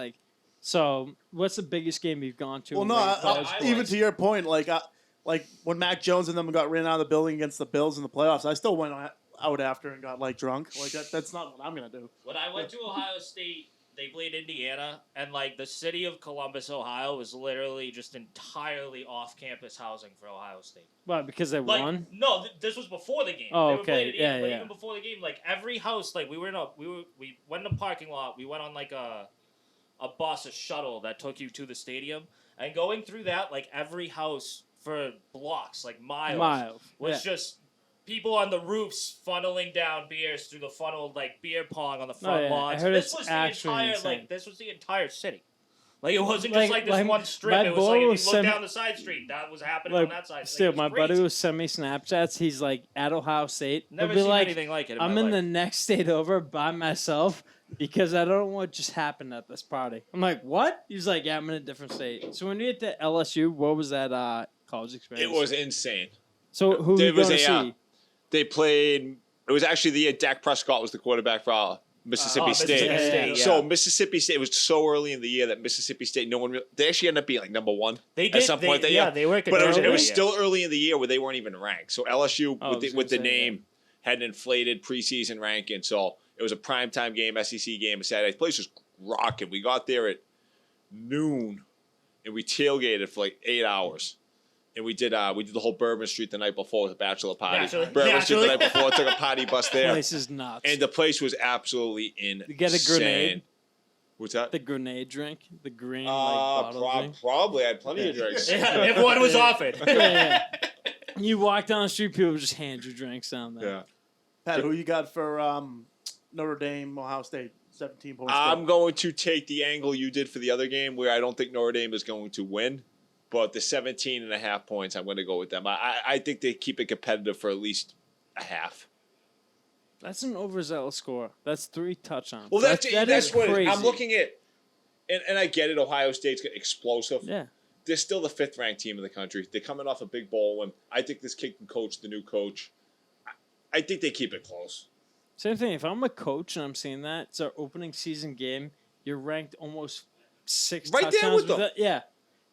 so what's the biggest game you've gone to? Well, no, even to your point, when Mac Jones and them got ran out of the building against the Bills in the playoffs, I still went out after and got drunk. That's not what I'm gonna do. When I went to Ohio State, they played Indiana, and the city of Columbus, Ohio, was literally just entirely off-campus housing for Ohio State. Why? Because they won? No, this was before the game. Oh, they were okay, playing But even before the game, every house, we went in the parking lot. We went on a bus, a shuttle that took you to the stadium, and going through that, every house for blocks, miles, was just people on the roofs funneling down beers through the funnel, beer pong on the front lawns. This was the entire this was the entire city. It wasn't just this one strip. It was if you look down the side street, that was happening on that side. Still, my buddy was sending me Snapchats. He's at Ohio State. Never seen anything like it. I'm in the next state over by myself because I don't know what just happened at this party. I'm like, what? He's like, yeah, I'm in a different state. So when you get to LSU, what was that college experience? It was insane. So who were you going to see? They played. It was actually the year Dak Prescott was the quarterback for Mississippi State. Mississippi State, So Mississippi State, it was so early in the year that Mississippi State, they actually ended up being number 1 at some point that year. They were. But it was still early in the year where they weren't even ranked. So LSU with the name had an inflated preseason ranking. So it was a primetime game, SEC game, a Saturday. The place was rocking. We got there at noon, and we tailgated for 8 hours. And we did the whole Bourbon Street the night before with a bachelor party. Bourbon Street the night before, took a party bus there. The place is nuts. And the place was absolutely insane. You get a grenade. What's that? The grenade drink, the green bottle drink. Probably. I had plenty of drinks. If one was offered. You walk down the street, people just hand you drinks down there. Yeah. Pat, who you got for Notre Dame, Ohio State? 17 points. I'm going to take the angle you did for the other game where I don't think Notre Dame is going to win. But the 17.5 points, I'm going to go with them. I think they keep it competitive for at least a half. That's an overzealous score. That's 3 touchdowns. Well, that's what crazy. I'm looking at. And I get it. Ohio State's explosive. Yeah. They're still the 5th-ranked team in the country. They're coming off a big bowl win. I think this kid can coach the new coach. I think they keep it close. Same thing. If I'm a coach and I'm seeing that, it's our opening season game. You're ranked almost 6 right touchdowns. there with them. Yeah.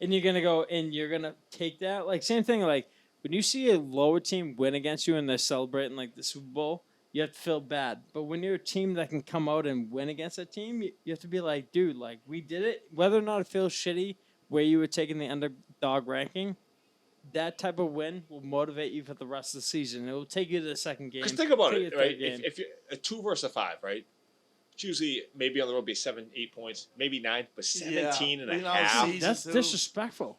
And you're going to go and you're going to take that. Same thing, when you see a lower team win against you and they're celebrating, the Super Bowl, you have to feel bad. But when you're a team that can come out and win against a team, you have to be like, dude, like, we did it. Whether or not it feels shitty where you were taking the underdog ranking, that type of win will motivate you for the rest of the season. It will take you to the second game. Because think about take it, you to right? the third game. If you're a 2 versus a 5, right? It's usually maybe on the road be 7, 8 points, maybe 9, but 17 and a half. That's disrespectful.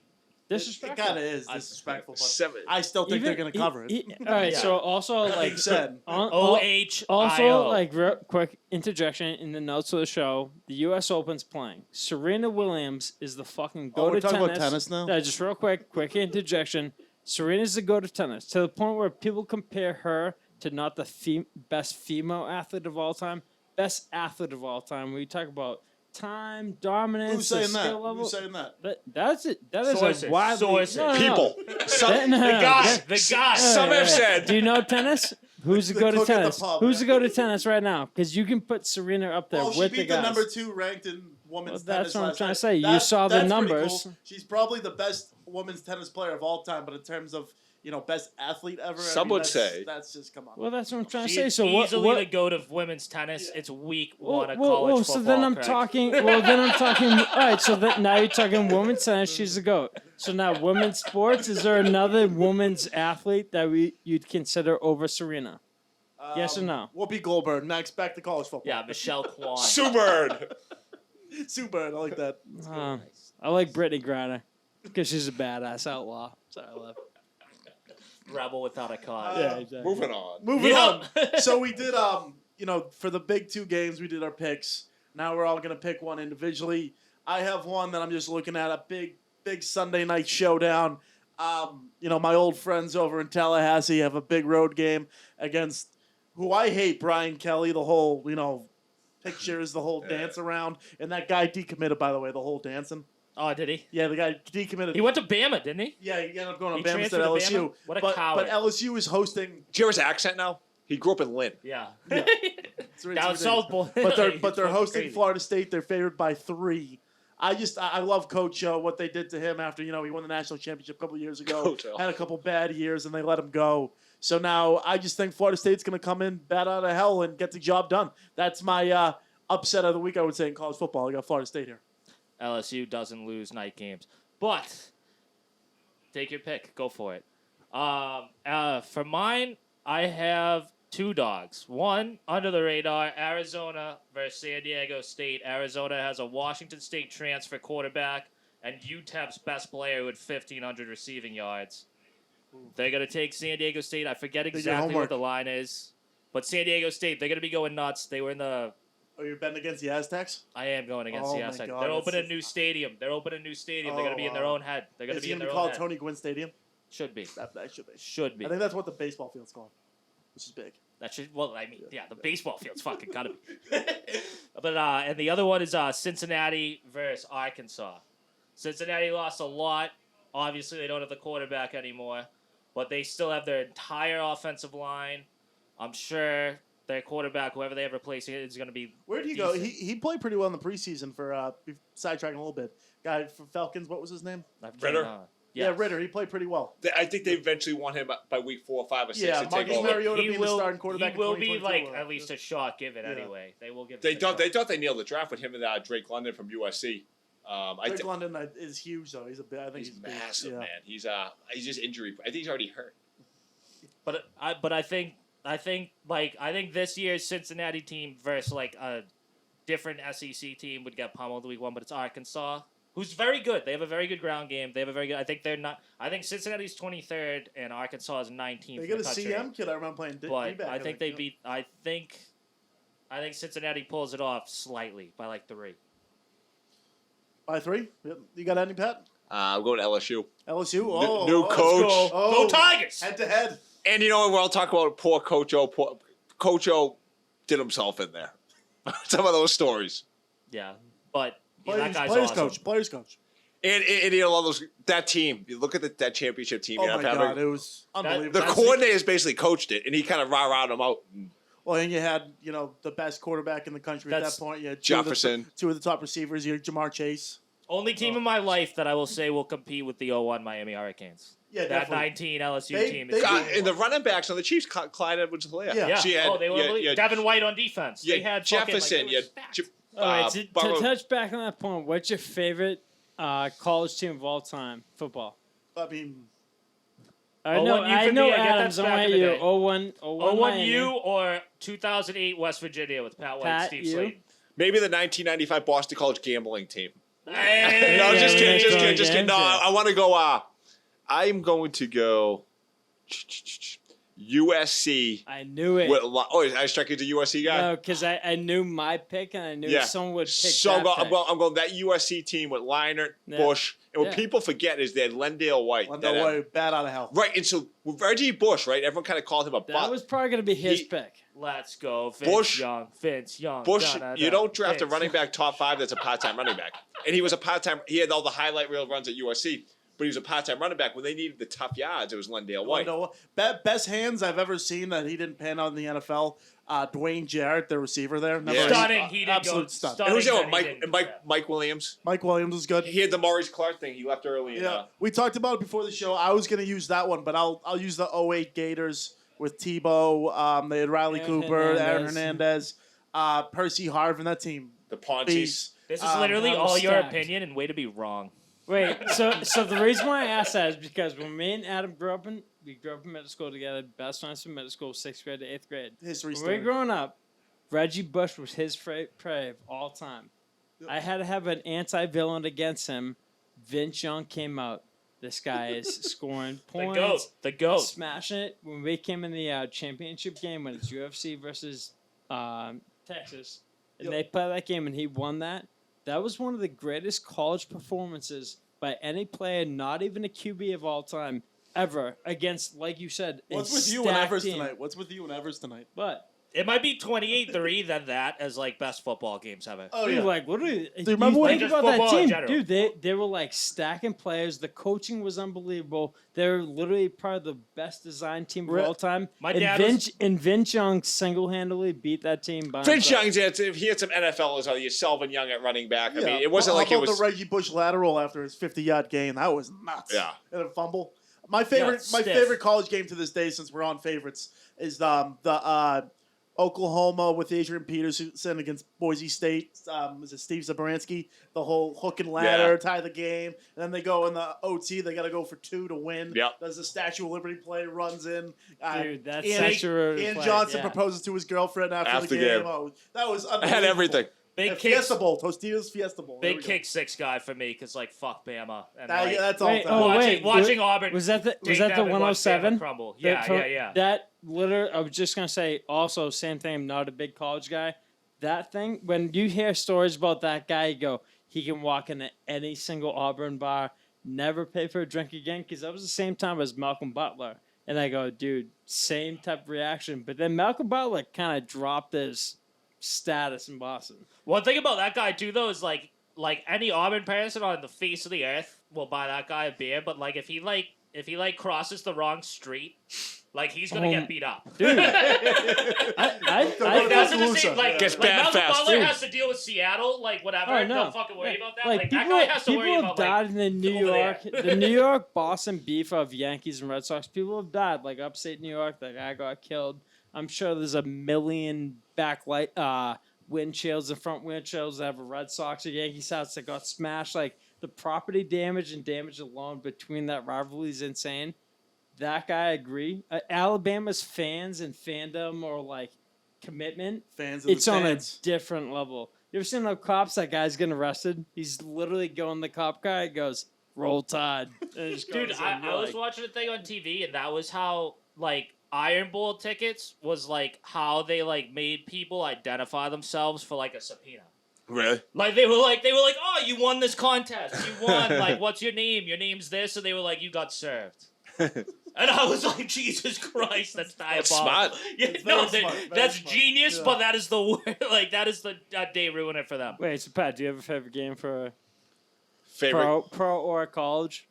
It kind of is disrespectful, but 7. I still think they're going to cover it. All right, so also, like, said, also, like, real quick interjection in the notes of the show, the U.S. Open's playing. Serena Williams is the fucking go-to we're talking tennis. about tennis now? Just real quick interjection. Serena's the go-to tennis, to the point where people compare her to not the best female athlete of all time, best athlete of all time. When you talk about time, dominance, Who's saying that? skill level. Who's saying that? That's it. That is Sources. a widely... Sources. No, no, no. People. The guy. Some have said. Do you know tennis? Who's the go-to cook at the tennis? pub, Who's yeah. the go-to tennis right now? Because you can put Serena up there Well, she with the beat the guys. number 2 ranked in women's tennis. That's what I'm last trying to night. say. You saw the that's pretty numbers. cool. She's probably the best women's tennis player of all time, but in terms of best athlete ever, Some would say. that's just come on. Well, that's what I'm trying to She's say. So what? easily the what goat of women's tennis. It's week one of well, college football. so then I'm Craig. talking. Well, then I'm talking. All right. So now you're talking women's tennis. She's the goat. So now women's sports. Is there another women's athlete that you'd consider over Serena? Yes or no? Whoopi Goldberg. Next, back to college football. Yeah, Michelle Kwan. Sue Bird. Sue Bird. I like that. I like Brittany Griner because she's a badass outlaw. Sorry, I love. Rebel without a cause. Yeah, exactly. Moving on. Moving on. So we did, for the big 2 games, we did our picks. Now we're all going to pick one individually. I have one that I'm just looking at, a big Sunday night showdown. My old friends over in Tallahassee have a big road game against who I hate, Brian Kelly, the whole, pictures, the whole dance around. And that guy decommitted, by the way, the whole dancing. Oh, did he? Yeah, the guy decommitted. He went to Bama, didn't he? Yeah, he ended up going He to Bama instead transferred of to LSU. Bama? What a but coward. LSU is hosting. Do you hear his accent now? He grew up in Lynn. Yeah. It's Down ridiculous. South Bowl. But they're It's hosting crazy. Florida State. They're favored by 3. I love Coach O, what they did to him after he won the national championship a couple years ago. Coach O. Had a couple bad years and they let him go. So now I just think Florida State's going to come in bat out of hell and get the job done. That's my upset of the week, I would say, in college football. I got Florida State here. LSU doesn't lose night games. But take your pick. Go for it. For mine, I have 2 dogs. One, under the radar, Arizona versus San Diego State. Arizona has a Washington State transfer quarterback and UTEP's best player with 1,500 receiving yards. They're going to take San Diego State. I forget exactly what the line is. But San Diego State, they're going to be going nuts. They were in the... Oh, you're betting against the Aztecs? I am going against Oh the my Aztecs. God, They're that's opening a just- new stadium. They're going to be in their wow. own head. They're going Is to he be in going to their be own called head. Tony Gwynn Stadium? Should be. That should be. Should be. I think that's what the baseball field's called, which is big. That should. Well, I mean, yeah, the baseball field's fucking gotta be. But and the other one is Cincinnati versus Arkansas. Cincinnati lost a lot. Obviously, they don't have the quarterback anymore, but they still have their entire offensive line. I'm sure their quarterback, whoever they ever replace, is going to be. Where did he go? He played pretty well in the preseason for sidetracking a little bit. Guy from Falcons, what was his name? Ritter? Yeah, Ritter. He played pretty well. I think they eventually want him by week 4, 5, or 6 Yeah, to take Marcus over. Mariota being the starting quarterback He will in be 2022, at least a shot given anyway. They will give. They him a thought shot. they thought they nailed the draft with him and Drake London from USC. Drake London is huge though. I think He's massive, big. Yeah. man. He's just injury. I think he's already hurt. But I think this year's Cincinnati team versus like a different SEC team would get pummeled week 1, but it's Arkansas, who's very good. They have a very good ground game. They have a very good. I think they're not. I think Cincinnati's 23rd and Arkansas is 19th. They in got the a country. CM kid. I remember playing. But I think they beat. I think Cincinnati pulls it off slightly by like 3. by 3. Yep. You got any, Pat? I'm going to LSU. LSU. New coach. Go Tigers! Head to head. And you know what? We're all talking about poor Coach O. Coach O did himself in there. Some of those stories. Yeah, but Players, that guy's players awesome. coach. Players coach. And you know all those that team. You look at that championship team. Oh you my have God, it was unbelievable. the coordinators basically coached it, and he kind of rah-rahed them out. Well, and you had the best quarterback in the country at that point. You had Jefferson. two of the top receivers. You had Jamar Chase. Only team in my life that I will say will compete with the 0-1 Miami Hurricanes. Yeah, that definitely. 19 LSU team. they- And the running backs on the Chiefs, Clyde Edwards-Helaire. Yeah. She had, they were unbelievable. Devin White on defense. They had Jefferson. Fucking, like, All right, to Burrow. touch back on that point, what's your favorite college team of all time? Football. I mean, I 0-1 know, you I for know me, I get Adams. that I back want in the you. day. 0-1 0-1 Miami. you or 2008 West Virginia with Pat White and Pat, Steve you? Slayton. Maybe the 1995 Boston College gambling team. Hey, No, just kidding, just yeah, kidding, just kidding. No, yeah. I want to go. I'm going to go USC. I knew it. I struck you as a USC guy. No, because I knew my pick and I knew someone would pick So that pick. I'm going that USC team with Leinart, Yeah. Bush, and what Yeah. people forget is they had Lendale White. Wendell that- White, bad out of hell. Right, and so with Reggie Bush, right, everyone kind of called him a That butt. was probably going to be his pick. Let's go, Vince Bush- Young. Vince Young. Bush, Da-da-da. you don't draft a Vince. running back top 5 that's a part-time running back. And he was a part-time. He had all the highlight reel runs at USC, but he was a part-time running back. When they needed the tough yards, it was Lendale White. Best hands I've ever seen that he didn't pan out in the NFL. Dwayne Jarrett, the receiver there. Yeah. Stunning. He did go absolute stunt. And who's stunning. that? that he didn't do that. Mike Williams. Mike Williams was good. He had the Maurice Clark thing. He left early. Yeah, we talked about it before the show. I was going to use that one, but I'll use the 08 Gators with Tebow. They had Riley Aaron Cooper, Aaron Hernandez. Hernandez, Percy Harvin. That team. the Pontes. Beast. This is literally that was all your stacked. opinion and way to be wrong. Wait, so the reason why I asked that is because when me and Adam grew up in middle school together, best friends from middle school, 6th grade to 8th grade. History When we were story. growing up, Reggie Bush was his prey of all time. I had to have an anti-villain against him. Vince Young came out. This guy is scoring points. The GOAT. Smashing it. When we came in the championship game, when it's UFC versus Texas, and they played that game and he won that, that was one of the greatest college performances by any player, not even a QB of all time, ever, against, like you said, What's a with you and stacked Evers team. tonight? What's with you and Evers tonight? But It might be 28-3 than that as like best football games ever. Oh dude, yeah. like, what are you remember when- think Just about that football in team, general. dude? They were like stacking players. The coaching was unbelievable. They're literally probably the best designed team of Re- all time. My and dad Vince Young single-handedly beat that team by Vince himself. Young's he had some NFLers on you, Selvin Young at running back. I Yeah. mean, it wasn't How like it about was. the Reggie Bush lateral after his 50-yard gain. That was nuts. Yeah. And a fumble. My favorite, stiff. college game to this day, since we're on favorites, is the Oklahoma with Adrian Peterson against Boise State. Is it Steve Zabaransky? The whole hook and ladder, tie the game, and then they go in the OT. They got to go for 2 to win. Yep. Does the Statue of Liberty play? Runs in. Dude, that's Ian, such a Ian play, Johnson yeah. proposes to his girlfriend after the game. Oh, that was I unbelievable. had everything. Big Yeah, kick, Fiesta Bowl, Tostitos Fiesta Bowl. There big we go. kick 6 guy for me because like fuck Bama and That- like, that's all. Wait, time. oh, wait. watching Auburn. Was that the take them and watch 107? Bama crumble. Yeah. That literally, I was just gonna say. Also, same thing. I'm not a big college guy. That thing. When you hear stories about that guy, you go, he can walk into any single Auburn bar, never pay for a drink again. Because that was the same time as Malcolm Butler. And I go, dude, same type of reaction. But then Malcolm Butler kind of dropped his status in Boston. One thing about that guy too, though, is like any Auburn person on the face of the earth will buy that guy a beer. But like if he crosses the wrong street, like he's gonna get beat up. Dude, Like, that's the Tuscaloosa. same. Like, Gets like bad Malcolm fast, Butler dude. has to deal with Seattle. Like whatever. Oh, no. Don't fucking worry about that. Like, Like people, that guy has to people worry have about died like. in the New over York, there. the New York Boston beef of Yankees and Red Sox. People have died, like upstate New York. That guy got killed. I'm sure there's a million backlight windshields and front windshields that have a Red Sox or Yankees house that got smashed. Like the property damage and damage alone between that rivalry is insane. That guy, I agree. Alabama's fans and fandom or like commitment, Fans of the it's on a stands. different level. You ever seen the cops? That guy's getting arrested. He's literally going the cop guy. Goes roll tide. And it just Dude, goes in. I You're was like, watching a thing on TV, and that was how like Iron Bowl tickets was like how they like made people identify themselves for like a subpoena. Really? Like they were like, oh, you won this contest. You won. Like, what's your name? Your name's this, and they were like, you got served. And I was like, Jesus Christ, that's diabolical. smart. Yeah, It's no, very smart, very that's smart. genius, Yeah. but that is the like that is the day ruiner for them. wait, so Pat, do you have a favorite game for Favorite pro or college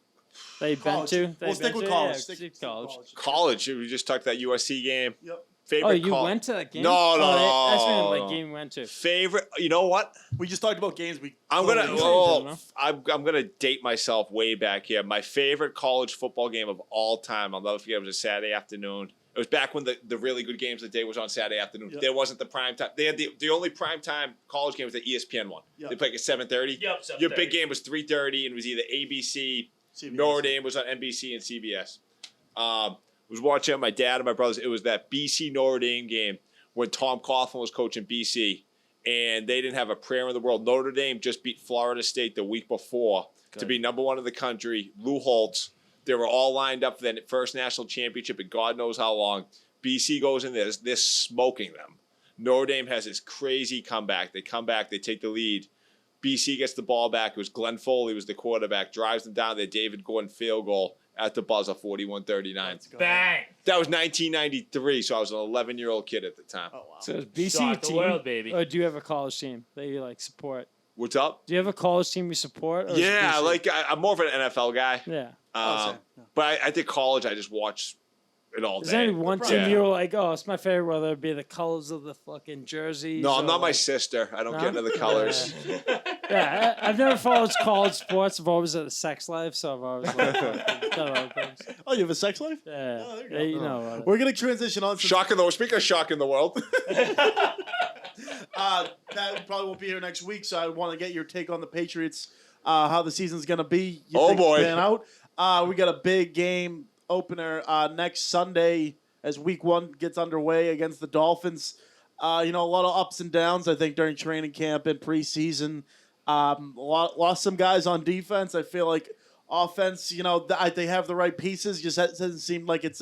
that you've been College. to? that We'll you've stick been with to? college. Yeah, Stick stick with college. college. We just talked that USC game. Yep. Favorite you went to that game? No, no, That's no. what game you went to. Favorite, you know what? We just talked about games. I'm know. gonna date myself way back here. My favorite college football game of all time, I'll never forget, it was a Saturday afternoon. It was back when the really good games of the day was on Saturday afternoon. Yep. There wasn't the prime time. They had the only prime time college game was the ESPN one. Yep. They played at 7:30. Yep, Your 7:30. big game was 3:30, and it was either ABC, CBS. Notre Dame was on NBC, and CBS. Was watching it with my dad and my brothers. It was that BC Notre Dame game when Tom Coughlin was coaching BC, and they didn't have a prayer in the world. Notre Dame just beat Florida State the week before to be number one in the country. Lou Holtz. They were all lined up for the first national championship in God knows how long. BC goes in there. They're smoking them. Notre Dame has this crazy comeback. They come back. They take the lead. BC gets the ball back. It was Glenn Foley was the quarterback. Drives them down there. David Gordon field goal at the buzzer, 41-39. Bang. That was 1993, so I was an 11-year-old kid at the time. Oh wow. So is BC Shock the team, world, baby. or do you have a college team that you like support? What's up? Do you have a college team you support? Or is it Yeah, BC? I'm more of an NFL guy. Yeah. same. But I think college, I just watch it all Is day. there any one team Yeah. you were like, oh, it's my favorite, whether it be the colors of the fucking jerseys? No, I'm or not my like- sister. I don't No? get into the colors. Yeah, I've never followed college sports. I've always had a sex life, so I've always like, done other things. Oh, you have a sex life? Yeah, Oh, there you yeah, go. you know about it. We're gonna transition on. Shock in the world. Speaking of shock in the world. That probably won't be here next week, so I want to get your take on the Patriots, how the season's going to be. You Oh, think boy. pan out? We got a big game opener next Sunday as Week 1 gets underway against the Dolphins. A lot of ups and downs, I think, during training camp and preseason. Lost some guys on defense. I feel like offense, they have the right pieces. Just doesn't seem like it's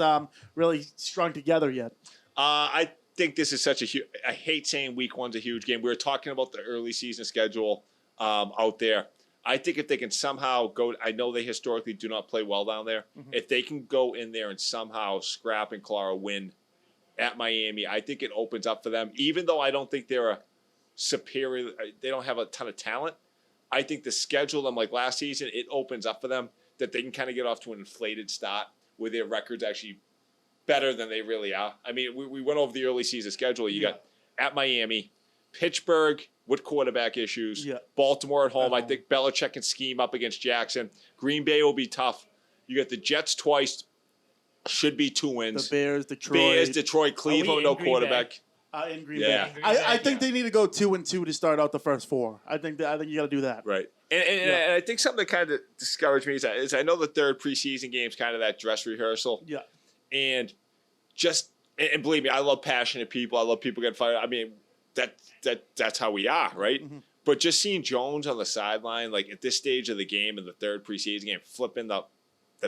really strung together yet. I think this is such a huge. I hate saying week one's a huge game. We were talking about the early season schedule out there. I think if they can somehow go, I know they historically do not play well down there. Mm-hmm. If they can go in there and somehow scrap and claw a win at Miami, I think it opens up for them. Even though I don't think they're a superior, they don't have a ton of talent. I think the schedule, them like last season, it opens up for them that they can kind of get off to an inflated start where their record's actually better than they really are. I mean, we went over the early season schedule. You got at Miami, Pittsburgh with quarterback issues, Baltimore at home. I think Belichick can scheme up against Jackson. Green Bay will be tough. You got the Jets twice, should be 2 wins. The Bears, Detroit. Cleveland, no quarterback. In Green Yeah. Bay. I think they need to go 2-2 to start out the first 4. I think you got to do that. Right. And I think something that kind of discouraged me is I know the third preseason game is kind of that dress rehearsal. Yeah. And and believe me, I love passionate people. I love people getting fired. I mean, that's how we are, right? Mm-hmm. But just seeing Jones on the sideline, like at this stage of the game in the third preseason game, flipping the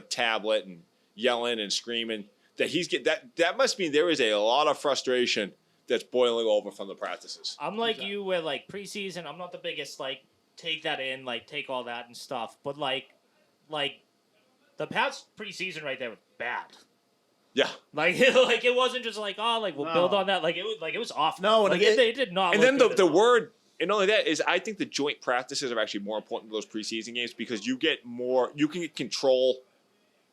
tablet and yelling and screaming, that must mean there is a lot of frustration that's boiling over from the practices. I'm like you with like preseason. I'm not the biggest like take that in, like take all that and stuff. But like the past preseason right there was bad. Yeah, like it wasn't just like we'll build on that. Like it was awful. No, like they did not. And look then good the at all. word, and only that is, I think the joint practices are actually more important to those preseason games because you can control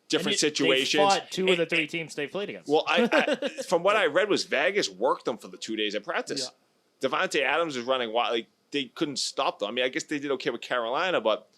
different situations. They fought 2 of the 3 teams they played against. Well, I from what I read was Vegas worked them for the 2 days of practice. Yeah. Devontae Adams is running wild. Like they couldn't stop them. I mean, I guess they did okay with Carolina, but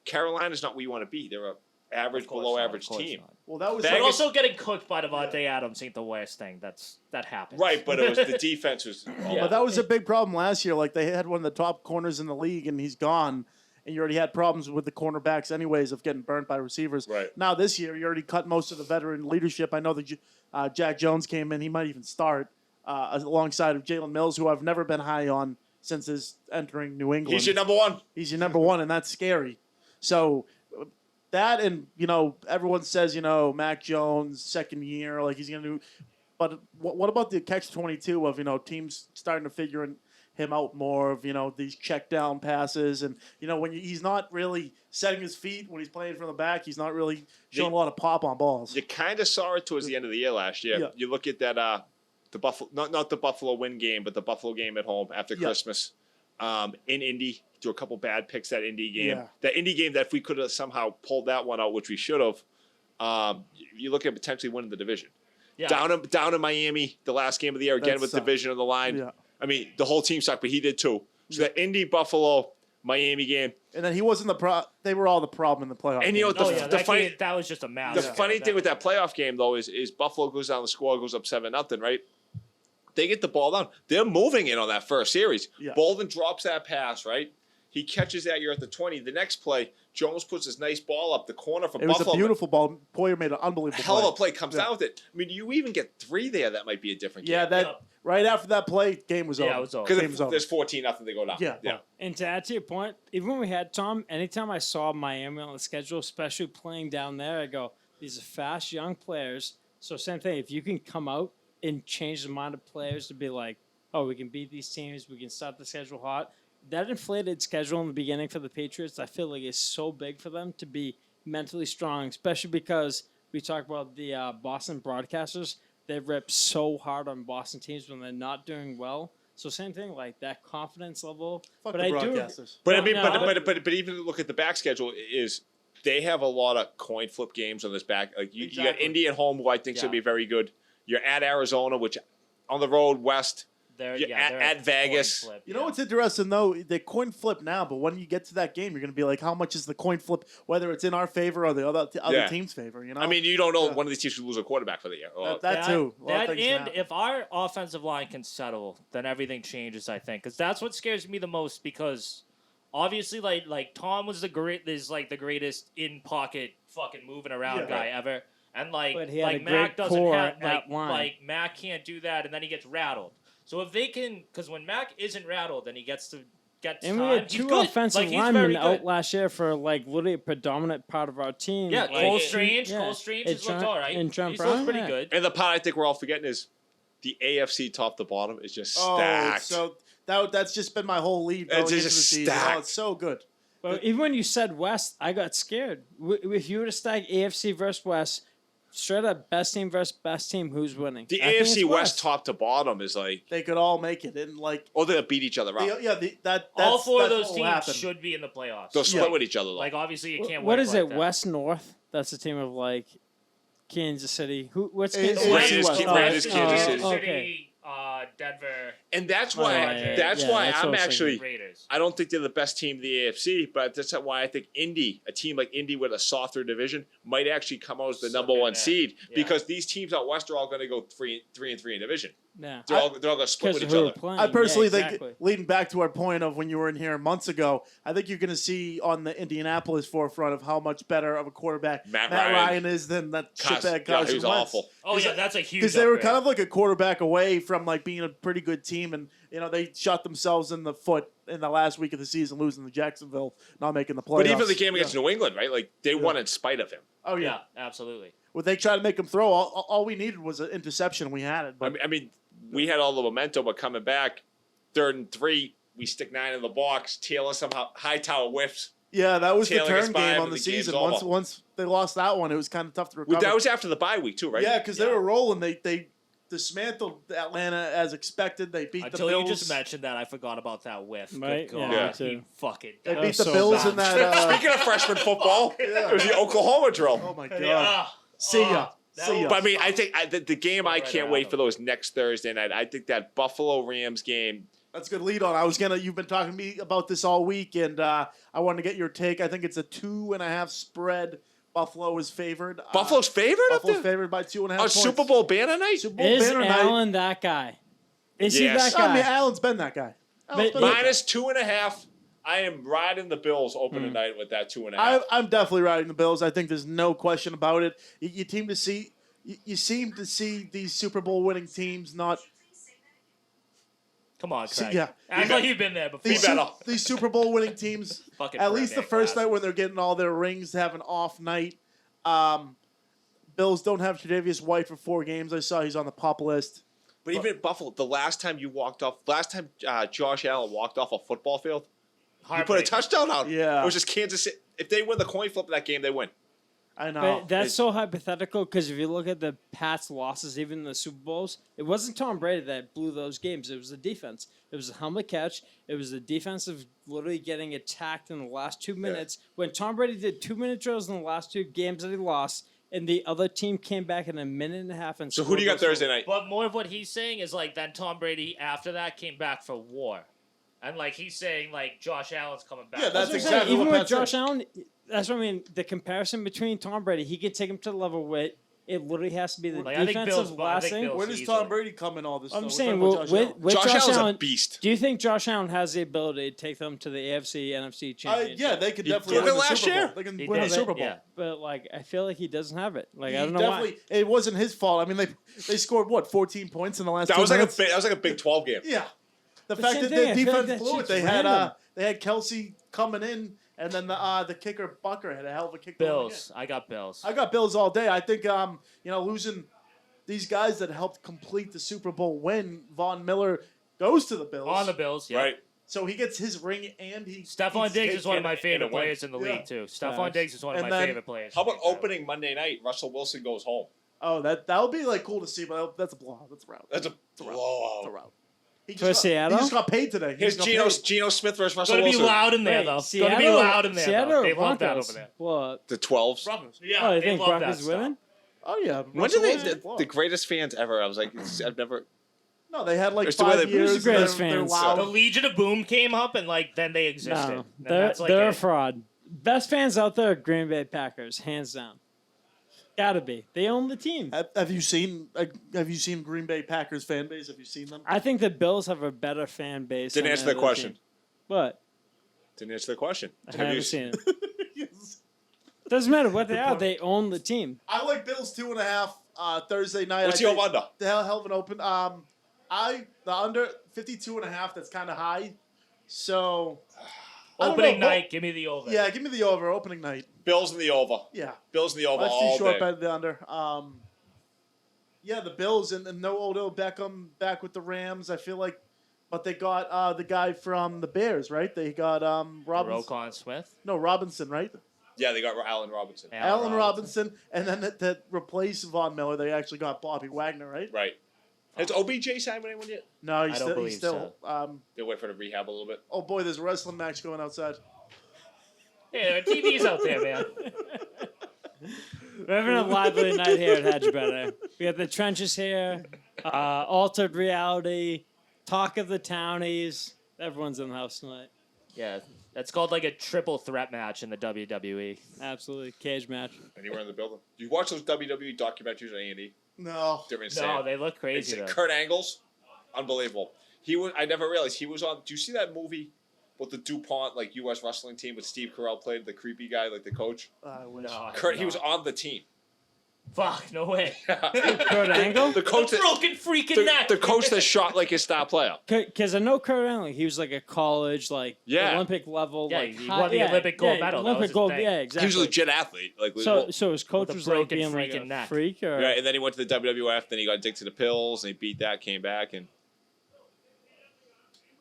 Carolina's not where you want to be. They're a average, below average team. Not. Well, that was But also getting cooked by Devontae Adams ain't the worst thing. That happens. Right, but it was the defense was. But that was a big problem last year. Like they had one of the top corners in the league, and he's gone. And you already had problems with the cornerbacks, anyways, of getting burnt by receivers. Right. Now this year, you already cut most of the veteran leadership. I know that Jack Jones came in; he might even start alongside of Jalen Mills, who I've never been high on since his entering New England. He's your number one. He's your number one, and that's scary. So that, and everyone says Mac Jones second year, like he's gonna do. But what about the catch-22 of teams starting to figure him out more of these check down passes, and when he's not really setting his feet when he's playing from the back, he's not really showing a lot of pop on balls. You kind of saw it towards the end of the year last year. Yeah. You look at that the Buffalo, not the Buffalo win game, but the Buffalo game at home after Christmas in Indy. Threw a couple bad picks that Indy game. Yeah. That Indy game that if we could have somehow pulled that one out, which we should have, you look at potentially winning the division. Yeah. Down in Miami, the last game of the year, again That with sucked. division on the line. Yeah. I mean, the whole team sucked, but he did too. So the Indy, Buffalo, Miami game. And then he wasn't they were all the problem in the playoff. And you know, game. That was just a massive. The funny thing with that playoff game, though, is Buffalo goes down the score, goes up 7-0, right? They get the ball down. They're moving in on that first series. Yeah. Bolden drops that pass, right? He catches that. You're at the 20. The next play, Jones puts his nice ball up the corner for it was Buffalo. a beautiful ball. Poyer made an unbelievable Hell of a play. play comes down with it. I mean, you even get 3 there. That might be a different game. Yeah, that right after that play, game was over. Yeah, it was over. Game Because was over. there's 14-0, they go down. Yeah. And to add to your point, even when we had Tom, anytime I saw Miami on the schedule, especially playing down there, I go, these are fast young players. So same thing, if you can come out and change the mind of players to be like, oh, we can beat these teams, we can start the schedule hot. That inflated schedule in the beginning for the Patriots, I feel like is so big for them to be mentally strong, especially because we talk about the Boston broadcasters. They rip so hard on Boston teams when they're not doing well. So same thing, like that confidence level. Fuck but the I do. broadcasters. But I mean, No. but even look at the back schedule is they have a lot of coin flip games on this back. Like you got Exactly. Indy at home, who I think should Yeah. be very good. You're at Arizona, which on the road West. They're at Vegas. coin flip, You know what's interesting though? They coin flip now, but when you get to that game, you're going to be like, how much is the coin flip? Whether it's in our favor or the other Yeah. team's favor. You know. I mean, you don't know Yeah. one of these teams could lose a quarterback for the year. that too. A lot of That things can and happen. if our offensive line can settle, then everything changes. I think because that's what scares me the most. Because obviously, like Tom was the greatest in pocket fucking moving around Yeah. guy ever, and But he had a Mac great doesn't core have at line. like Mac can't do that, and then he gets rattled. So if they can, because when Mac isn't rattled, then he gets And time. we had He's two good. offensive Like, he's linemen very out good. last year for like literally a predominant part of our team. Yeah, like, Cole Strange. yeah. Cole Strange And has looked Trent- all right. and Trent He's Brown, looked pretty yeah. good. And the part I think we're all forgetting is the AFC top to bottom is just oh, stacked. so that's just been my whole lead. It's Going into the just season. Oh, stacked. it's so good. But even when you said West, I got scared. If you were to stack AFC versus West, straight up best team versus best team, who's winning? The I think AFC it's West top to bottom is like, They could all make it, and like, oh, they'll beat each other out. that's All four of that's those what will teams happen. should be in the playoffs. They'll split Yeah. with each other though. Like obviously you can't. What win is like it? that. West North? That's a team of like Kansas City. What's It's- Kansas it's City? West. Oh, Raiders, Kansas City. Okay. Denver, And that's why yeah, that's yeah, why that's what I'm I was actually Raiders. I don't think they're the best team in the AFC, but that's why I think Indy, a team like Indy with a softer division, might actually come out as the number Slip in one there. seed Yeah. because these teams out west are all going to go 3-3 in division. Yeah. They're all going to split Because with of each who other. we're playing. I personally Yeah, exactly. think, leading back to our point of when you were in here months ago, I think you're going to see on the Indianapolis forefront of how much better of a quarterback Matt Ryan, Ryan is than that shitbag Yeah, Carson he was Wentz. awful. Oh yeah, that's a huge. Because they were upgrade. kind of like a quarterback away from like being a pretty good team, and they shot themselves in the foot in the last week of the season, losing to Jacksonville, not making the playoffs. But even the game against Yeah. New England, right? Like they won in spite of him. Oh yeah. Yeah, absolutely. Well, they tried to make him throw. All we needed was an interception. We had it, but I mean, we had all the momentum, but coming back, 3rd and 3, we stick 9 in the box. Taylor somehow Hightower whiffs. yeah, that was the tailing us turn by game him on and the the game's season. over. Once they lost that one, it was kind of tough to recover. That was after the bye week too, right? Yeah, because they were rolling. They dismantled Atlanta as expected. They beat Until the Bills. you just mentioned that, I forgot about that whiff. Right? Good Yeah, God, me too. he fucking. They That beat was the so Bills bad. in that. Speaking of freshman football, it was the Oklahoma drill. Oh my god! Yeah. See ya. that See ya. But I mean, I think the game I Right can't around wait them. for those next Thursday night. I think that Buffalo Rams game. That's a good lead on. You've been talking to me about this all week, and I wanted to get your take. I think it's a 2.5 spread. Buffalo is favored. Buffalo's favored up Buffalo's there? favored by 2.5 On points. Super Bowl banner night? Super Bowl Is banner night. Allen that guy? Is Yes. he that I mean, guy? Allen's been that guy. Allen's But- been that guy. Minus 2.5. I am riding the Bills opening night with that 2.5. I'm definitely riding the Bills. I think there's no question about it. You seem to see these Super Bowl winning teams not. Come on, Craig. Yeah. Act like you've been there before. These, better. these Super Bowl winning teams, Fucking at least the Birdman first night glasses. when they're getting all their rings, have an off night. Bills don't have Tre'Davious White for 4 games. I saw he's on the PUP list. But even Buffalo, the last time Josh Allen walked off a football field, he put a Heartbreaking. touchdown out. Yeah. It was just Kansas City. If they win the coin flip of that game, they win. I know. But that's so hypothetical because if you look at the Pats' losses, even in the Super Bowls, it wasn't Tom Brady that blew those games. It was the defense. It was the helmet catch. It was the defensive literally getting attacked in the last 2 minutes. When Tom Brady did 2-minute drills in the last 2 games that he lost, and the other team came back in a minute and a half and So who do you got scored Thursday night? But more of what he's saying is like then Tom Brady after that came back for war, and like he's saying like Josh Allen's coming back. Yeah, that's what I'm saying. exactly Even what with Pat Josh said. Allen, that's what I mean. The comparison between Tom Brady, he can take him to the level where it literally has to be the Like, I think defensive Bill's- I last think thing. Bill's- Where does easily. Tom Brady come in all this? I'm though? saying We're talking with, about with Josh Allen's Allen, a beast. do you think Josh Allen has the ability to take them to the AFC, NFC championship? Yeah, they could He definitely did win it the last Super Bowl. year. They can He win the did it, Super Bowl. yeah. But like, I feel like he doesn't have it. Like, I He don't know why. definitely. It wasn't his fault. I mean, they scored what 14 points in the last. That 2 was like minutes? a Big 12 game. Yeah, the The fact same that thing, the I feel like defense that blew it. shit's They random. had Kelsey coming in, and then the kicker Bucker had a hell of a kick. going Bills. I got Bills. in. I got Bills all day. I think losing these guys that helped complete the Super Bowl win. Von Miller goes to the Bills On the Bills, yeah. Right. so he gets his ring and he. Stephon Diggs is one of my in a favorite win. players in the Yeah. league too. Stephon Facts. Diggs is one of And my then- favorite players. How about opening Monday night? Russell Wilson goes home. Oh, that would be like cool to see, but that's a blowout. That's a route. That's a It's a route. blowout. It's a route. He For just got, Seattle? He just got paid today. He Here's just got paid. Geno Smith versus Russell Gonna be Wilson. loud in there Wait, though. Seattle, Gonna be loud in there. Seattle Though. or They love that Broncos? over there. What? The 12s. Broncos. Yeah, Oh, you they think love that Broncos stuff. winning? Oh yeah. When Russell did Wilson. the greatest fans ever? I was like, I've never. No, they had like It's the way 5 they- years. Who's the greatest they're fans? loud. The Legion of Boom came up and like then they existed. No, And they're, that's, like, they're a it. fraud. Best fans out there are Green Bay Packers, hands down. Gotta be. They own the team. Have you seen Green Bay Packers fan base? Have you seen them? I think the Bills have a better fan base. Didn't than answer the other question. team. What? Didn't answer the question. I haven't seen it. Doesn't matter what they are. They own the team. I like Bills 2.5 Thursday night. What's I the think over-under? The hell of an open. The under 52.5. That's kind of high. So I don't Opening know. night, give me the over. Yeah, give me the over. Opening night. Bills in the over. Yeah. Bills in the over That's all too short. day. Bet the under. Yeah, the Bills and no Odell Beckham back with the Rams. I feel like, but they got the guy from the Bears, right? They got Robinson. Roquan Smith. No, Robinson, right? Yeah, they got Allen Robinson. Allen Robinson, and then that replaced Von Miller, they actually got Bobby Wagner, right? Right. Has OBJ signed with anyone yet? No, I don't believe They'll wait for the rehab a little bit. Oh boy, there's a wrestling match going outside. Yeah, there are TVs out there, man. We're having a lively night here at Hedge Better. We got the trenches here, altered reality, talk of the townies. Everyone's in the house tonight. Yeah, that's called like a triple threat match in the WWE. Absolutely. Cage match. Anywhere in the building. You watch those WWE documentaries on A&E? No. They're insane. No, they look crazy Insane. though. Kurt Angle's unbelievable. I never realized he was on. Do you see that movie with the DuPont like U.S. wrestling team with Steve Carell played the creepy guy like the coach? I wish. No, I Kurt, have he was not. on the team. Fuck, no way. Kurt Angle? The coach that Broken freaking neck. the coach that shot like his star player. Because I know Kurt Angle, he was like a college, like Yeah. Olympic level. Yeah, like he high- won the Olympic gold medal. That was Olympic his gold, thing. yeah, He exactly. was a legit athlete. Like So his coach With a was like broken being like freaking a neck. freak, or right, and then he went to the WWF. Then he got addicted to pills, and he beat that. Came back, and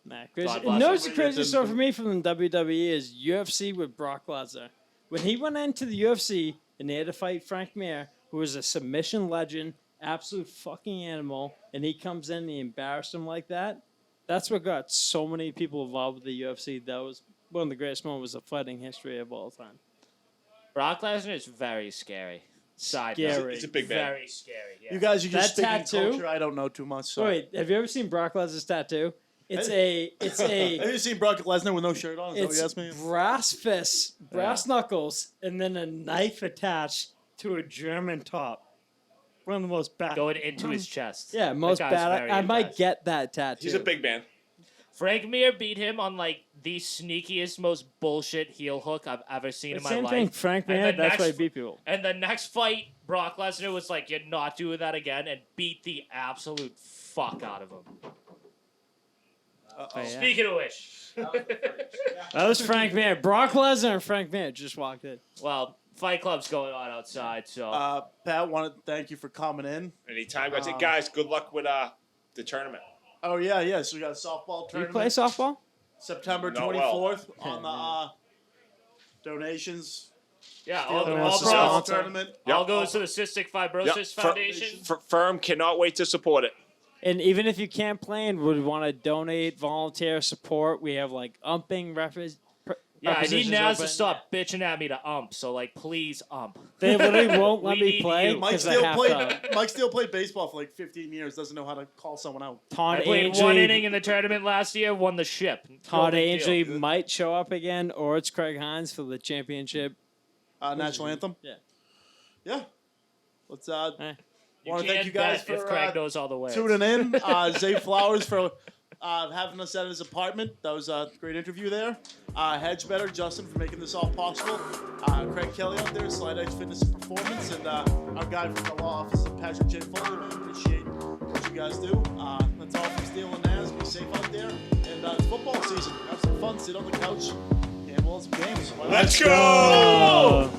Nah, crazy. God You bless know him. what's the craziest story for me from the WWE is UFC with Brock Lesnar. When he went into the UFC and they had to fight Frank Mir, who was a submission legend, absolute fucking animal, and he comes in and he embarrassed him like that, that's what got so many people involved with the UFC. That was one of the greatest moments of fighting history of all time. Brock Lesnar is very scary. Side note. Scary. he's a big man. Very scary. Yeah. You guys are just That speaking tattoo? culture. I don't know too much. So. Wait, have you ever seen Brock Lesnar's tattoo? It's Have you seen Brock Lesnar with no shirt on? Is that what It's you asked me? brass fists, brass knuckles, and then a knife attached to a German top. One of the most bad. Going into his chest. Yeah, most That guy's bad. very I might intense. get that tattoo. he's a big man. Frank Mir beat him on like the sneakiest, most bullshit heel hook I've ever seen The in my same life. thing, Frank And Mir. the That's why he next- beat people. And the next fight, Brock Lesnar was like, "You're not doing that again," and beat the absolute fuck out of him. Oh, yeah. Speaking of which, That was Frank Mir. Brock Lesnar and Frank Mir just walked in. well, Fight Club's going on outside, so Pat, wanted to thank you for coming in. Anytime, guys. Good luck with the tournament. Oh yeah. So we got a softball Do you tournament. play softball? September Not 24th on the donations. yeah, Steele all, Who Nazz wants to bros, sponsor? tournament. all goes to the Cystic Fibrosis Yep. Foundation. Firm cannot wait to support it. And even if you can't play and would want to donate, volunteer, support, we have like umping, Yeah, I need positions Nazz to open. stop bitching at me to ump. So, like, please ump. They literally won't let We me need play you. Mike because I Steele have played. to. Mike Steele played baseball for like 15 years. Doesn't know how to call someone out. Todd I played Ainsley, one inning in the tournament last year, won the ship. Todd No big deal. Ainsley might show up again, or it's Craig Hines for the championship. National anthem. Yeah. Yeah. Let's You want to can't thank you guys bet if for Craig knows all the way. tuning in. Zay Flowers for having us at his apartment. That was a great interview there. Hedge Better, Justin, for making this all possible. Craig Kelly out there, Slide Edge Fitness and Performance, and our guy from the law office, Patrick J. Foley. We appreciate what you guys do. That's all from Steele Nazz. Be safe out there. And it's football season. Have some fun. Sit on the couch and we'll have some games. Why not? Let's go!